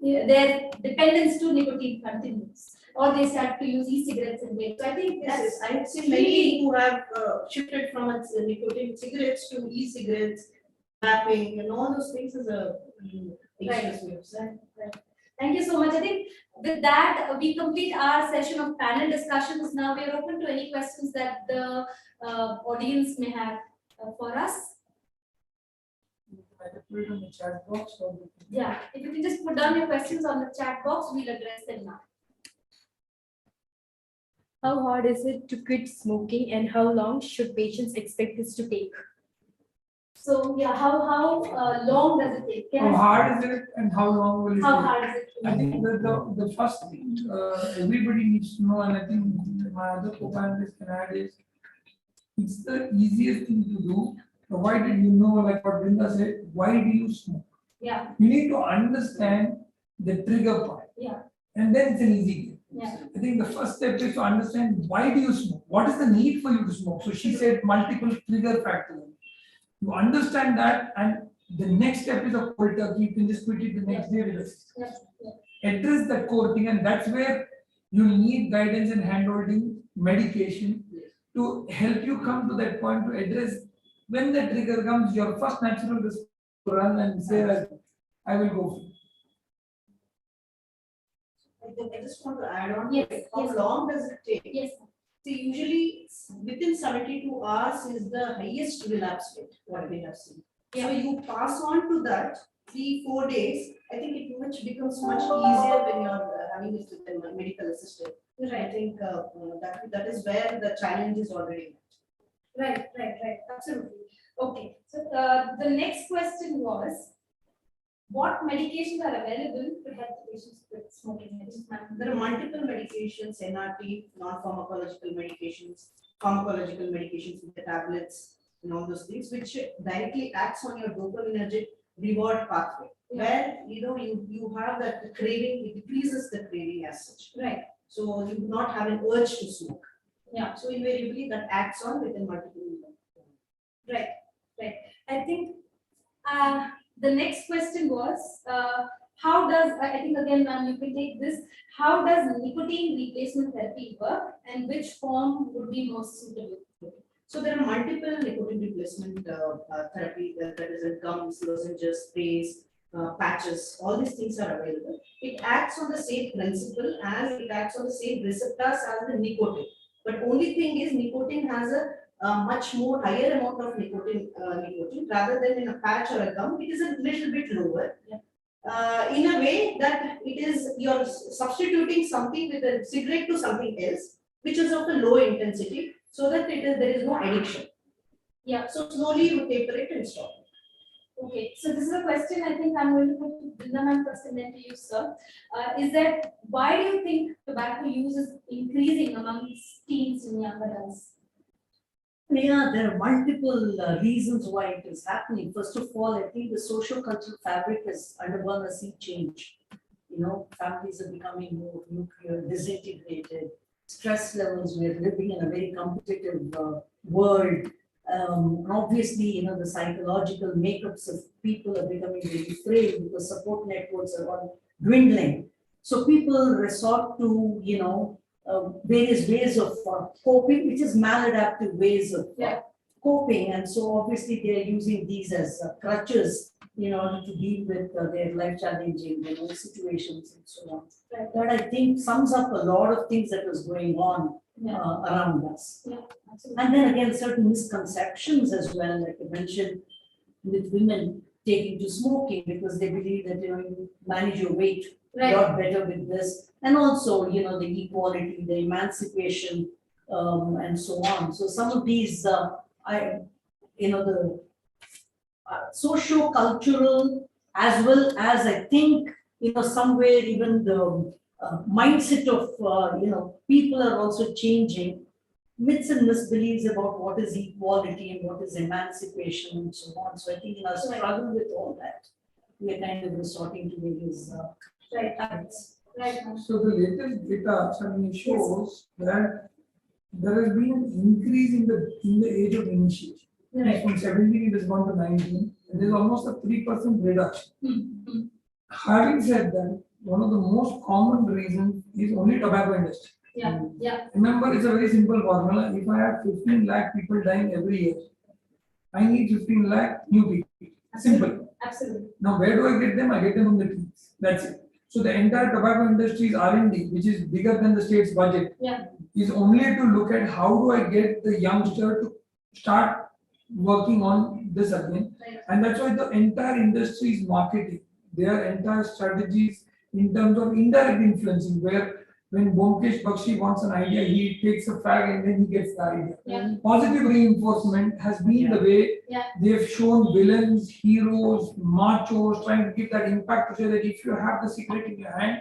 [SPEAKER 1] their dependence to nicotine continues, or they start to use e-cigarettes and vape. So I think that's
[SPEAKER 3] I've seen many who have shifted from nicotine cigarettes to e-cigarettes, vaping, and all those things is a
[SPEAKER 1] Right. Thank you so much. I think with that, we complete our session of panel discussions. Now we are open to any questions that the audience may have for us.
[SPEAKER 2] Either put it on the chat box or
[SPEAKER 1] Yeah, if you can just put down your questions on the chat box, we'll address them now.
[SPEAKER 4] How hard is it to quit smoking, and how long should patients expect this to take?
[SPEAKER 1] So yeah, how long does it take?
[SPEAKER 2] how hard is it and how long will it
[SPEAKER 1] How
[SPEAKER 2] take?
[SPEAKER 1] hard is it?
[SPEAKER 2] I think that the first thing everybody needs to know, and I think my other co-panelists can add is, it's the easiest thing to do, provided you know, like what Brinda said, why do you smoke?
[SPEAKER 1] Yeah,
[SPEAKER 2] You need to understand the trigger part.
[SPEAKER 1] Yeah.
[SPEAKER 2] And then it's an easy game.
[SPEAKER 1] yeah,
[SPEAKER 2] I think the first step is to understand why do you smoke? What is the need for you to smoke? So she said multiple trigger factors. You understand that, and the next step is a cold turkey. You can just quit it the next day with us.
[SPEAKER 1] yeah.
[SPEAKER 2] Address that core thing, and that's where you need guidance and handholding, medication to help you come to that point to address when the trigger comes. Your first natural response to run and say that I will go for it.
[SPEAKER 3] I just want to add on.
[SPEAKER 1] Yes,
[SPEAKER 3] How
[SPEAKER 1] yes.
[SPEAKER 3] long does it take?
[SPEAKER 1] Yes.
[SPEAKER 3] So usually within 72 hours is the highest relapse rate, what we have seen. So you pass on to that 3-4 days. I think it becomes much easier when you're having it with a medical assistant. I think that is where the challenge is already met.
[SPEAKER 1] Right. Absolutely. Okay. So the next question was, what medications are available to help patients with smoking?
[SPEAKER 3] There are multiple medications, NRT, non-pharmacological medications, pharmacological medications with the tablets and all those things, which directly acts on your dopaminergic reward pathway. Where you have that craving, it decreases the craving as such.
[SPEAKER 1] Right.
[SPEAKER 3] So you do not have an urge to smoke.
[SPEAKER 1] Yeah.
[SPEAKER 3] So invariably that acts on within multiple.
[SPEAKER 1] Right. I think the next question was, how does, I think again, ma'am, you can take this. How does nicotine replacement therapy work, and which form would be most suitable?
[SPEAKER 5] So there are multiple nicotine replacement therapy, that is in gums, lozenges, sprays, patches, all these things are available. It acts on the same principle as it acts on the same receptors as the nicotine. But only thing is nicotine has a much more higher amount of nicotine rather than in a patch or a gum, it is a little bit lower.
[SPEAKER 1] Yeah.
[SPEAKER 5] In a way that it is you're substituting something with a cigarette to something else, which is of a low intensity, so that there is no addiction.
[SPEAKER 1] Yeah.
[SPEAKER 5] So slowly you taper it and stop.
[SPEAKER 1] Okay, so this is a question I think I'm going to put to Brinda ma'am first and then to you, sir. Is that why do you think tobacco use is increasing among teens and young adults?
[SPEAKER 3] Yeah, there are multiple reasons why it is happening. First of all, I think the social cultural fabric has undergone a sea change. You know, families are becoming more nuclear, disintegrated, stress levels, we're living in a very competitive world. Obviously, you know, the psychological makeups of people are becoming very frail because support networks are all dwindling. So people resort to, you know, various ways of coping, which is maladaptive ways of
[SPEAKER 1] Yeah.
[SPEAKER 3] coping. And so obviously they are using these as crutches in order to deal with their life challenging, you know, situations and so on.
[SPEAKER 1] Right.
[SPEAKER 3] That I think sums up a lot of things that was going on
[SPEAKER 1] Yeah.
[SPEAKER 3] around us.
[SPEAKER 1] Yeah, absolutely.
[SPEAKER 3] And then again, certain misconceptions as well, like I mentioned, with women taking to smoking because they believe that, you know, you manage your weight a
[SPEAKER 1] Right.
[SPEAKER 3] lot better with this. And also, you know, the equality, the emancipation, and so on. So some of these, you know, the socio-cultural as well as I think, you know, somewhere even the mindset of, you know, people are also changing. Myths and misbeliefs about what is equality and what is emancipation and so on. So I think in our struggle with all that, we are kind of resorting to various
[SPEAKER 1] Right.
[SPEAKER 3] habits.
[SPEAKER 1] Right, ma'am.
[SPEAKER 2] So the latest data certainly shows that there has been an increase in the age of initiation.
[SPEAKER 1] Right.
[SPEAKER 2] From 17 it has gone to 19, and there's almost a 3% reduction.
[SPEAKER 1] Hmm.
[SPEAKER 2] Having said that, one of the most common reasons is only tobacco industry.
[SPEAKER 1] Yeah, yeah,
[SPEAKER 2] Remember, it's a very simple formula. If I have 15 lakh people dying every year, I need 15 lakh new people. Simple.
[SPEAKER 1] absolutely.
[SPEAKER 2] Now, where do I get them? I get them from the teens. That's it. So the entire tobacco industry's R&D, which is bigger than the state's budget,
[SPEAKER 1] Yeah.
[SPEAKER 2] is only to look at how do I get the youngster to start working on this again.
[SPEAKER 1] Right.
[SPEAKER 2] And that's why the entire industry is marketing their entire strategies in terms of indirect influencing, where when Bomkesh Bakshi wants an idea, he takes a fag and then he gets the idea.
[SPEAKER 1] Yeah.
[SPEAKER 2] Positive reinforcement has been the way
[SPEAKER 1] Yeah.
[SPEAKER 2] they've shown villains, heroes, machos, trying to give that impact to say that if you have the secret in your hand,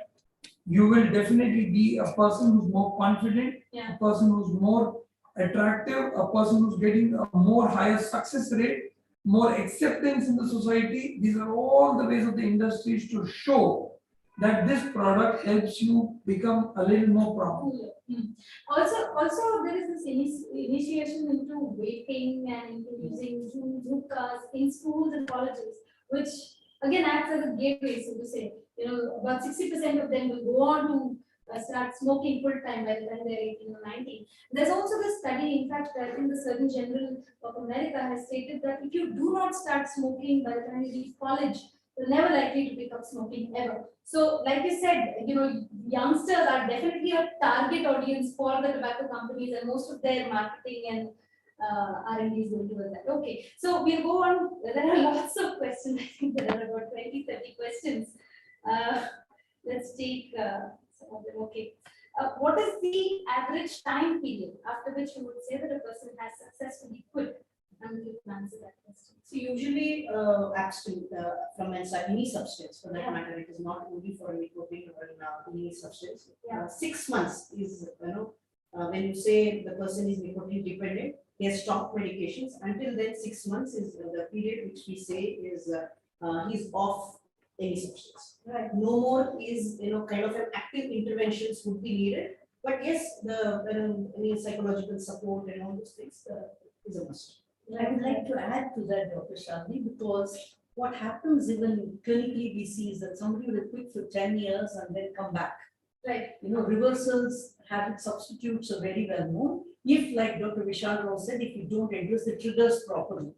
[SPEAKER 2] you will definitely be a person who's more confident,
[SPEAKER 1] Yeah.
[SPEAKER 2] a person who's more attractive, a person who's getting a more higher success rate, more acceptance in the society. These are all the ways of the industries to show that this product helps you become a little more prominent.
[SPEAKER 1] Also, there is this initiation into vaping and into using hookahs in schools and colleges, which again acts as a gateway, so to say. You know, about 60% of them will go on to start smoking full time by the time they're 18 or 19. There's also this study, in fact, I think the Surgeon General of America has stated that if you do not start smoking by the time you leave college, you're never likely to pick up smoking ever. So, like you said, you know, youngsters are definitely a target audience for the tobacco companies, and most of their marketing and R&D is going towards that. Okay, so we'll go on. There are lots of questions. I think there are about 20, 30 questions. Let's take some of them. Okay. What is the average time period after which you would say that a person has successfully quit? And you can answer that question.
[SPEAKER 5] So usually abstain from any substance for that matter. It is not only for nicotine or any substance.
[SPEAKER 1] Yeah.
[SPEAKER 5] 6 months is, you know, when you say the person is nicotine dependent, he has stopped medications. Until then, 6 months is the period which we say is he's off any substance.
[SPEAKER 1] Right.
[SPEAKER 5] No more is, you know, kind of an active interventions would be needed. But yes, the any psychological support and all those things is a must.
[SPEAKER 3] I would like to add to that, Dr. Shalini, because what happens even clinically we see is that somebody will quit for 10 years and then come back.
[SPEAKER 1] Right.
[SPEAKER 3] Reversals, habit substitutes are very well known. If, like Dr. Vishal Rao said, if you don't address the triggers properly,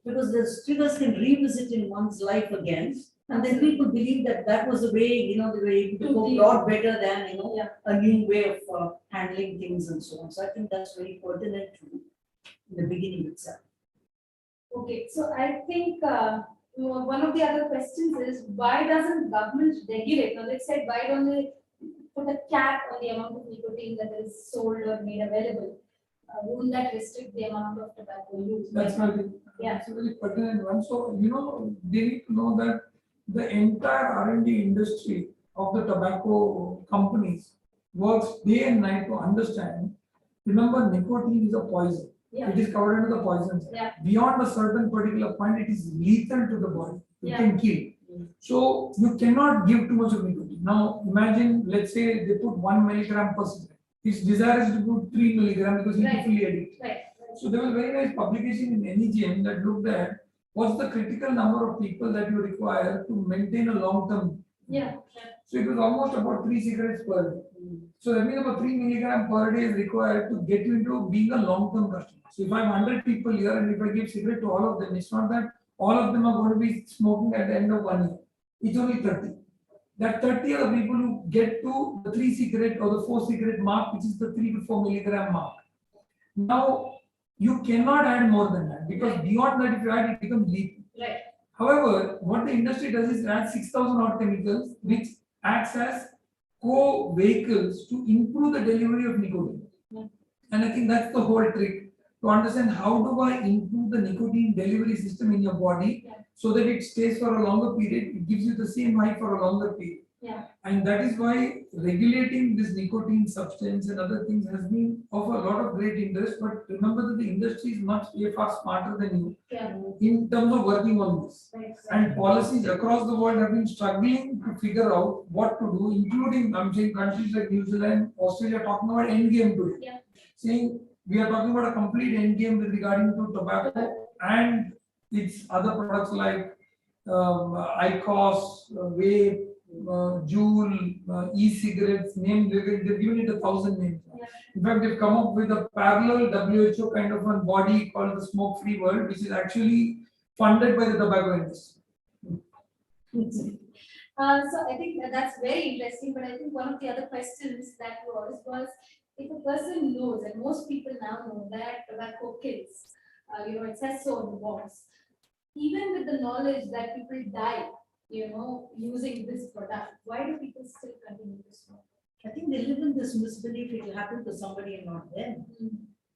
[SPEAKER 3] because the triggers can revisit in one's life again, and then people believe that that was the way, they were able to cope a lot better than,
[SPEAKER 1] Yeah.
[SPEAKER 3] a new way of handling things and so on. So I think that's very pertinent to in the beginning itself.
[SPEAKER 1] Okay, so I think one of the other questions is why doesn't government regulate? Now, let's say why don't they put a cap on the amount of nicotine that is sold or made available? Wouldn't that restrict the amount of tobacco use?
[SPEAKER 2] That's very,
[SPEAKER 1] Yeah.
[SPEAKER 2] that's a very pertinent one. So, they need to know that the entire R&D industry of the tobacco companies works day and night to understand. Remember, nicotine is a poison.
[SPEAKER 1] Yeah.
[SPEAKER 2] It is covered under the poison.
[SPEAKER 1] Yeah.
[SPEAKER 2] Beyond a certain particular point, it is lethal to the body. It
[SPEAKER 1] Yeah.
[SPEAKER 2] can kill. So you cannot give too much of nicotine. Now imagine, let's say they put 1 milligram per cigarette. Its desire is to put 3 milligram because he's
[SPEAKER 1] Right.
[SPEAKER 2] fully addicted.
[SPEAKER 1] Right.
[SPEAKER 2] So there was a very nice publication in NEGM that looked at what's the critical number of people that you require to maintain a long term.
[SPEAKER 1] Yeah.
[SPEAKER 2] So it was almost about 3 cigarettes per day. So that means about 3 milligram per day is required to get you into being a long term customer. So if I have 100 people here and if I give cigarette to all of them, it's not that all of them are going to be smoking at the end of 1 year. It's only 30. That 30 are the people who get to the 3 cigarette or the 4 cigarette mark, which is the 3 to 4 milligram mark. Now, you cannot add more than that because beyond that, if you add, it becomes lethal.
[SPEAKER 1] Right.
[SPEAKER 2] However, what the industry does is add 6,000 odd chemicals, which acts as co-vehicles to improve the delivery of nicotine.
[SPEAKER 1] Yeah.
[SPEAKER 2] And I think that's the whole trick to understand how do I improve the nicotine delivery system in your body so that it stays for a longer period, it gives you the same high for a longer period.
[SPEAKER 1] Yeah.
[SPEAKER 2] And that is why regulating this nicotine substance and other things has been of a lot of great interest. But remember that the industry is much far smarter than you
[SPEAKER 1] Yeah.
[SPEAKER 2] in terms of working on this.
[SPEAKER 1] Right.
[SPEAKER 2] And policies across the world have been struggling to figure out what to do, including, I'm saying, countries like New Zealand, Australia, talking about endgame today.
[SPEAKER 1] Yeah.
[SPEAKER 2] Saying we are talking about a complete endgame with regarding to tobacco and its other products like IQOS, vape, Juul, e-cigarettes, they've given it 1,000 names.
[SPEAKER 1] Yeah.
[SPEAKER 2] In fact, they've come up with a parallel WHO kind of a body called the Smoke Free World, which is actually funded by the tobacco industry.
[SPEAKER 1] So I think that's very interesting, but I think one of the other questions that was if a person knows, and most people now know that tobacco kills, it says so on the box, even with the knowledge that people die, using this product, why do people still continue to smoke?
[SPEAKER 3] I think they live in this misbelief it will happen to somebody and not them.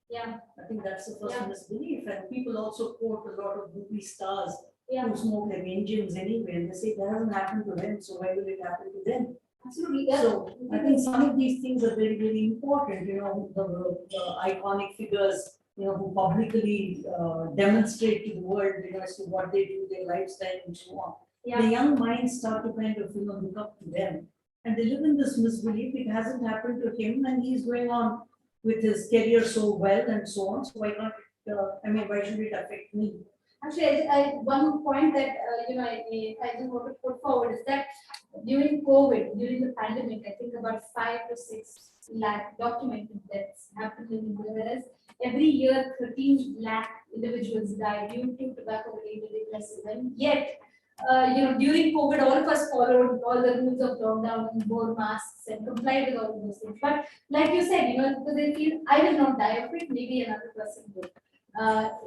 [SPEAKER 1] Yeah.
[SPEAKER 3] I think that's the first
[SPEAKER 1] Yeah.
[SPEAKER 3] misbelief. And people also quote a lot of movie stars
[SPEAKER 1] Yeah.
[SPEAKER 3] who smoke like engines anyway, and they say that hasn't happened to them, so why will it happen to them?
[SPEAKER 1] Absolutely. Yeah.
[SPEAKER 3] So I think some of these things are very, very important, the iconic figures, who publicly demonstrate to the world, as to what they do, their lifestyle and so on.
[SPEAKER 1] Yeah.
[SPEAKER 3] The young minds start to kind of, look up to them. And they live in this misbelief, it hasn't happened to him and he's going on with his career so well and so on. So why not, why should it affect me?
[SPEAKER 1] Actually, one point that I just want to put forward is that during COVID, during the pandemic, I think about 5 to 6 lakh documented deaths happened in India, whereas every year 13 lakh individuals die due to tobacco-related illnesses, and yet, during COVID, all of us followed all the rules of lockdown and wore masks and complied with all of those things. But like you said, because they feel I will not die of it, maybe another person will.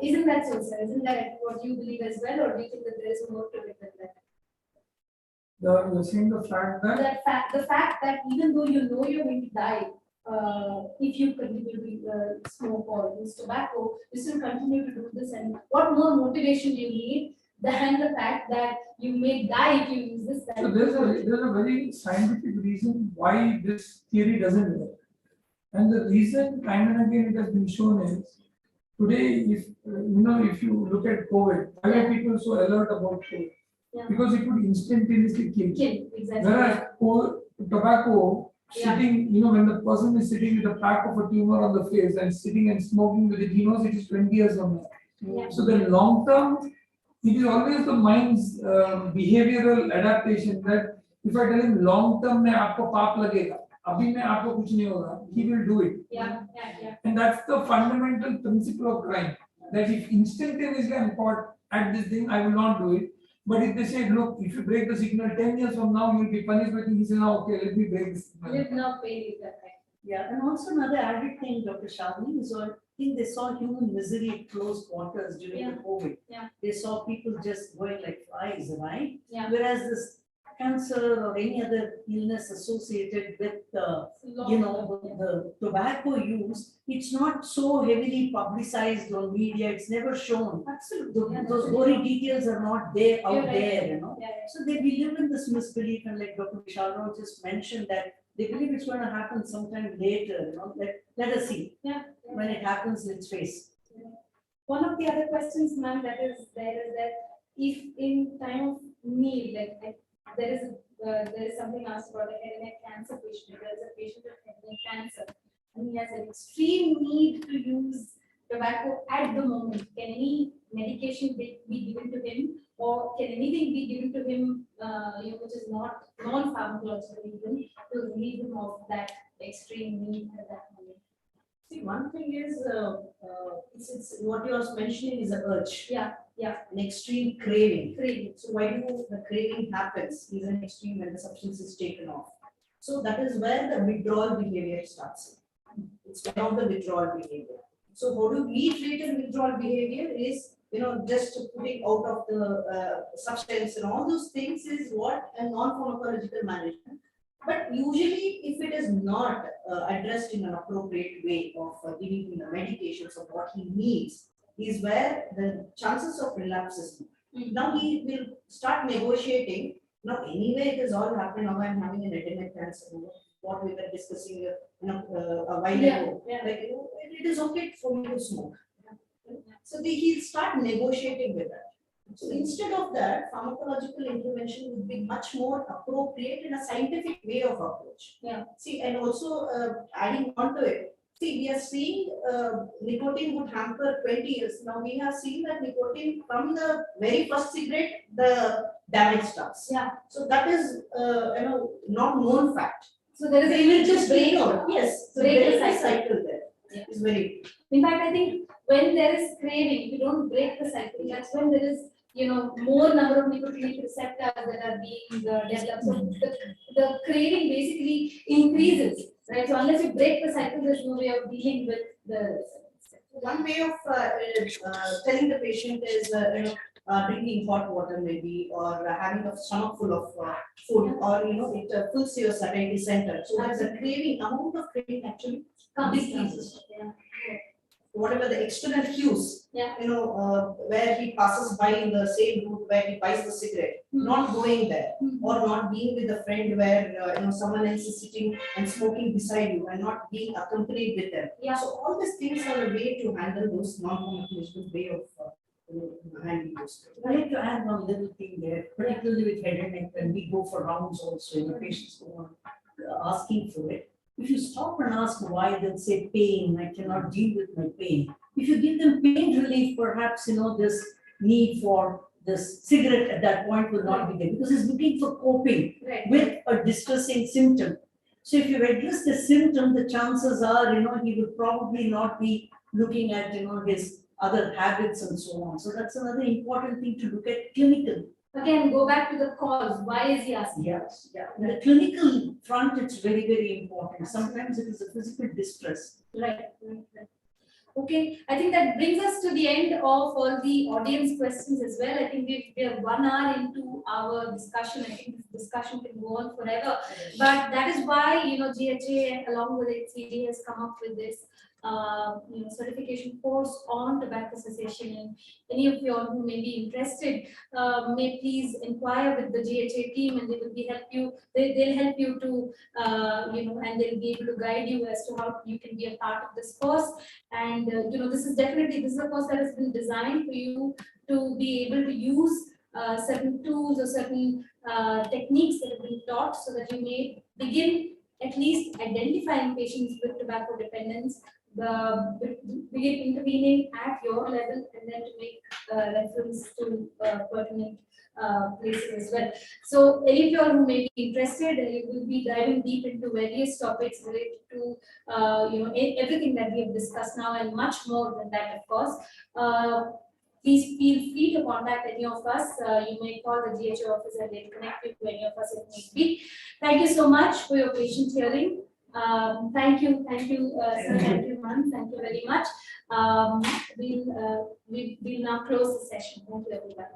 [SPEAKER 1] Isn't that so, sir? Isn't that what you believe as well, or do you think that there is more to it than that?
[SPEAKER 2] You're saying the fact that
[SPEAKER 1] The fact that even though you know you're going to die, if you continue to smoke or use tobacco, you still continue to do this. And what more motivation do you need than the fact that you may die if you use this?
[SPEAKER 2] so there's a very scientific reason why this theory doesn't work. And the reason time and again it has been shown is today, if you look at COVID, why are people so alert about COVID?
[SPEAKER 1] Yeah.
[SPEAKER 2] Because it could instantaneously kill.
[SPEAKER 1] Exactly.
[SPEAKER 2] Whereas tobacco, sitting, when the person is sitting with a pack of a tumor on the face and sitting and smoking with it, he knows it is 20 years from now.
[SPEAKER 1] Yeah.
[SPEAKER 2] So the long term, it is always the mind's behavioral adaptation that if I tell him long term में आपको पाप लगेगा, अभी में आपको कुछ नहीं होगा, he will do it.
[SPEAKER 1] Yeah.
[SPEAKER 2] And that's the fundamental principle of crime. That if instinctively I'm caught at this thing, I will not do it. But if they say, look, if you break the signal 10 years from now, you'll be punished. But he says, no, okay, let me break the signal.
[SPEAKER 1] Live now, pay later.
[SPEAKER 3] Yeah, and also another added thing, Dr. Shalini, is I think they saw human misery at close quarters during the COVID.
[SPEAKER 1] Yeah.
[SPEAKER 3] They saw people just going like flies, right?
[SPEAKER 1] Yeah.
[SPEAKER 3] Whereas this cancer or any other illness associated with the tobacco use, it's not so heavily publicized on media, it's never shown.
[SPEAKER 1] Absolutely.
[SPEAKER 3] Those gory details are not there out
[SPEAKER 1] You're right.
[SPEAKER 3] there,
[SPEAKER 1] Yeah.
[SPEAKER 3] So they live in this misbelief, and like Dr. Vishal just mentioned that they believe it's going to happen sometime later, let us see.
[SPEAKER 1] Yeah.
[SPEAKER 3] When it happens, let's face.
[SPEAKER 1] One of the other questions, ma'am, that is there is that if in time of need, there is something asked about a head and neck cancer patient. There is a patient with head and neck cancer, and he has an extreme need to use tobacco at the moment. Can any medication be given to him, or can anything be given to him, which is not non-pharmacological even, to relieve him of that extreme need at that moment?
[SPEAKER 5] See, one thing is, it's what you are mentioning is an urge.
[SPEAKER 1] Yeah.
[SPEAKER 5] An extreme craving.
[SPEAKER 1] Craving.
[SPEAKER 5] So why do the craving happens is an extreme when the substance is taken off. So that is where the withdrawal behavior starts. It's one of the withdrawal behavior. So how do we treat a withdrawal behavior is, just putting out of the substance and all those things is what a non-pharmacological management. But usually, if it is not addressed in an appropriate way of giving him the medications of what he needs, is where the chances of relapse is more. Now he will start negotiating. Now anyway, it is all happening. Now I'm having an head and neck cancer. What we were discussing, a while ago.
[SPEAKER 1] Yeah.
[SPEAKER 5] Like, it is okay for me to smoke. So he'll start negotiating with that. So instead of that, pharmacological intervention would be much more appropriate in a scientific way of approach.
[SPEAKER 1] Yeah.
[SPEAKER 5] See, and also adding on to it, see, we are seeing nicotine would hamper 20 years. Now we have seen that nicotine from the very first cigarette, the damage starts.
[SPEAKER 1] Yeah.
[SPEAKER 5] So that is, not known fact.
[SPEAKER 1] So there is
[SPEAKER 5] They
[SPEAKER 1] a
[SPEAKER 5] will
[SPEAKER 1] need
[SPEAKER 5] just
[SPEAKER 1] to break.
[SPEAKER 5] Yes, so
[SPEAKER 1] break
[SPEAKER 5] there
[SPEAKER 1] the
[SPEAKER 5] is a
[SPEAKER 1] cycle.
[SPEAKER 5] cycle there.
[SPEAKER 1] Yeah.
[SPEAKER 5] It's very.
[SPEAKER 1] In fact, I think when there is craving, if you don't break the cycle, that's when there is, more number of nicotinic receptors that are being developed. So the craving basically increases, right? So unless you break the cycle, there's no way of dealing with the.
[SPEAKER 5] One way of telling the patient is, drinking hot water maybe, or having a stomach full of food, or it fills your satiety center. So that the craving, amount of craving actually decreases.
[SPEAKER 1] Yeah.
[SPEAKER 5] Whatever the external cues,
[SPEAKER 1] Yeah.
[SPEAKER 5] where he passes by in the same route where he buys the cigarette, not going there, or not being with a friend where someone else is sitting and smoking beside you, and not being accompanied with them.
[SPEAKER 1] Yeah.
[SPEAKER 5] So all these things are a way to handle those non-pharmacological way of handling those.
[SPEAKER 3] I like to add one little thing there, particularly with head and neck, when we go for rounds also, the patients go on asking for it. If you stop and ask why, they'll say pain, I cannot deal with my pain. If you give them pain relief, perhaps, this need for this cigarette at that point will not be there, because he's looking for coping
[SPEAKER 1] Right.
[SPEAKER 3] with a distressing symptom. So if you address the symptom, the chances are, he will probably not be looking at, his other habits and so on. So that's another important thing to look at clinically.
[SPEAKER 1] Again, go back to the cause. Why is he asking?
[SPEAKER 3] Yes, yeah. In the clinical front, it's very, very important. Sometimes it is a physical distress.
[SPEAKER 1] Right. Okay, I think that brings us to the end of all the audience questions as well. I think we are 1 hour into our discussion. I think this discussion can go on forever. But that is why, GHA along with HCG has come up with this certification course on tobacco cessation, and any of you all who may be interested may please inquire with the GHA team, and they will help you. They'll help you to and they'll be able to guide you as to how you can be a part of this course. And this is a course that has been designed for you to be able to use certain tools or certain techniques that have been taught, so that you may begin at least identifying patients with tobacco dependence, begin intervening at your level, and then to make reference to pertinent places as well. So any of you all who may be interested, we will be diving deep into various topics related to everything that we have discussed now and much more than that, of course. Please feel free to contact any of us. You may call the GHO office and they'll connect you to any of us if need be. Thank you so much for your patient hearing. Thank you, sir, everyone. Thank you very much. We'll now close the session. Thank you, everybody.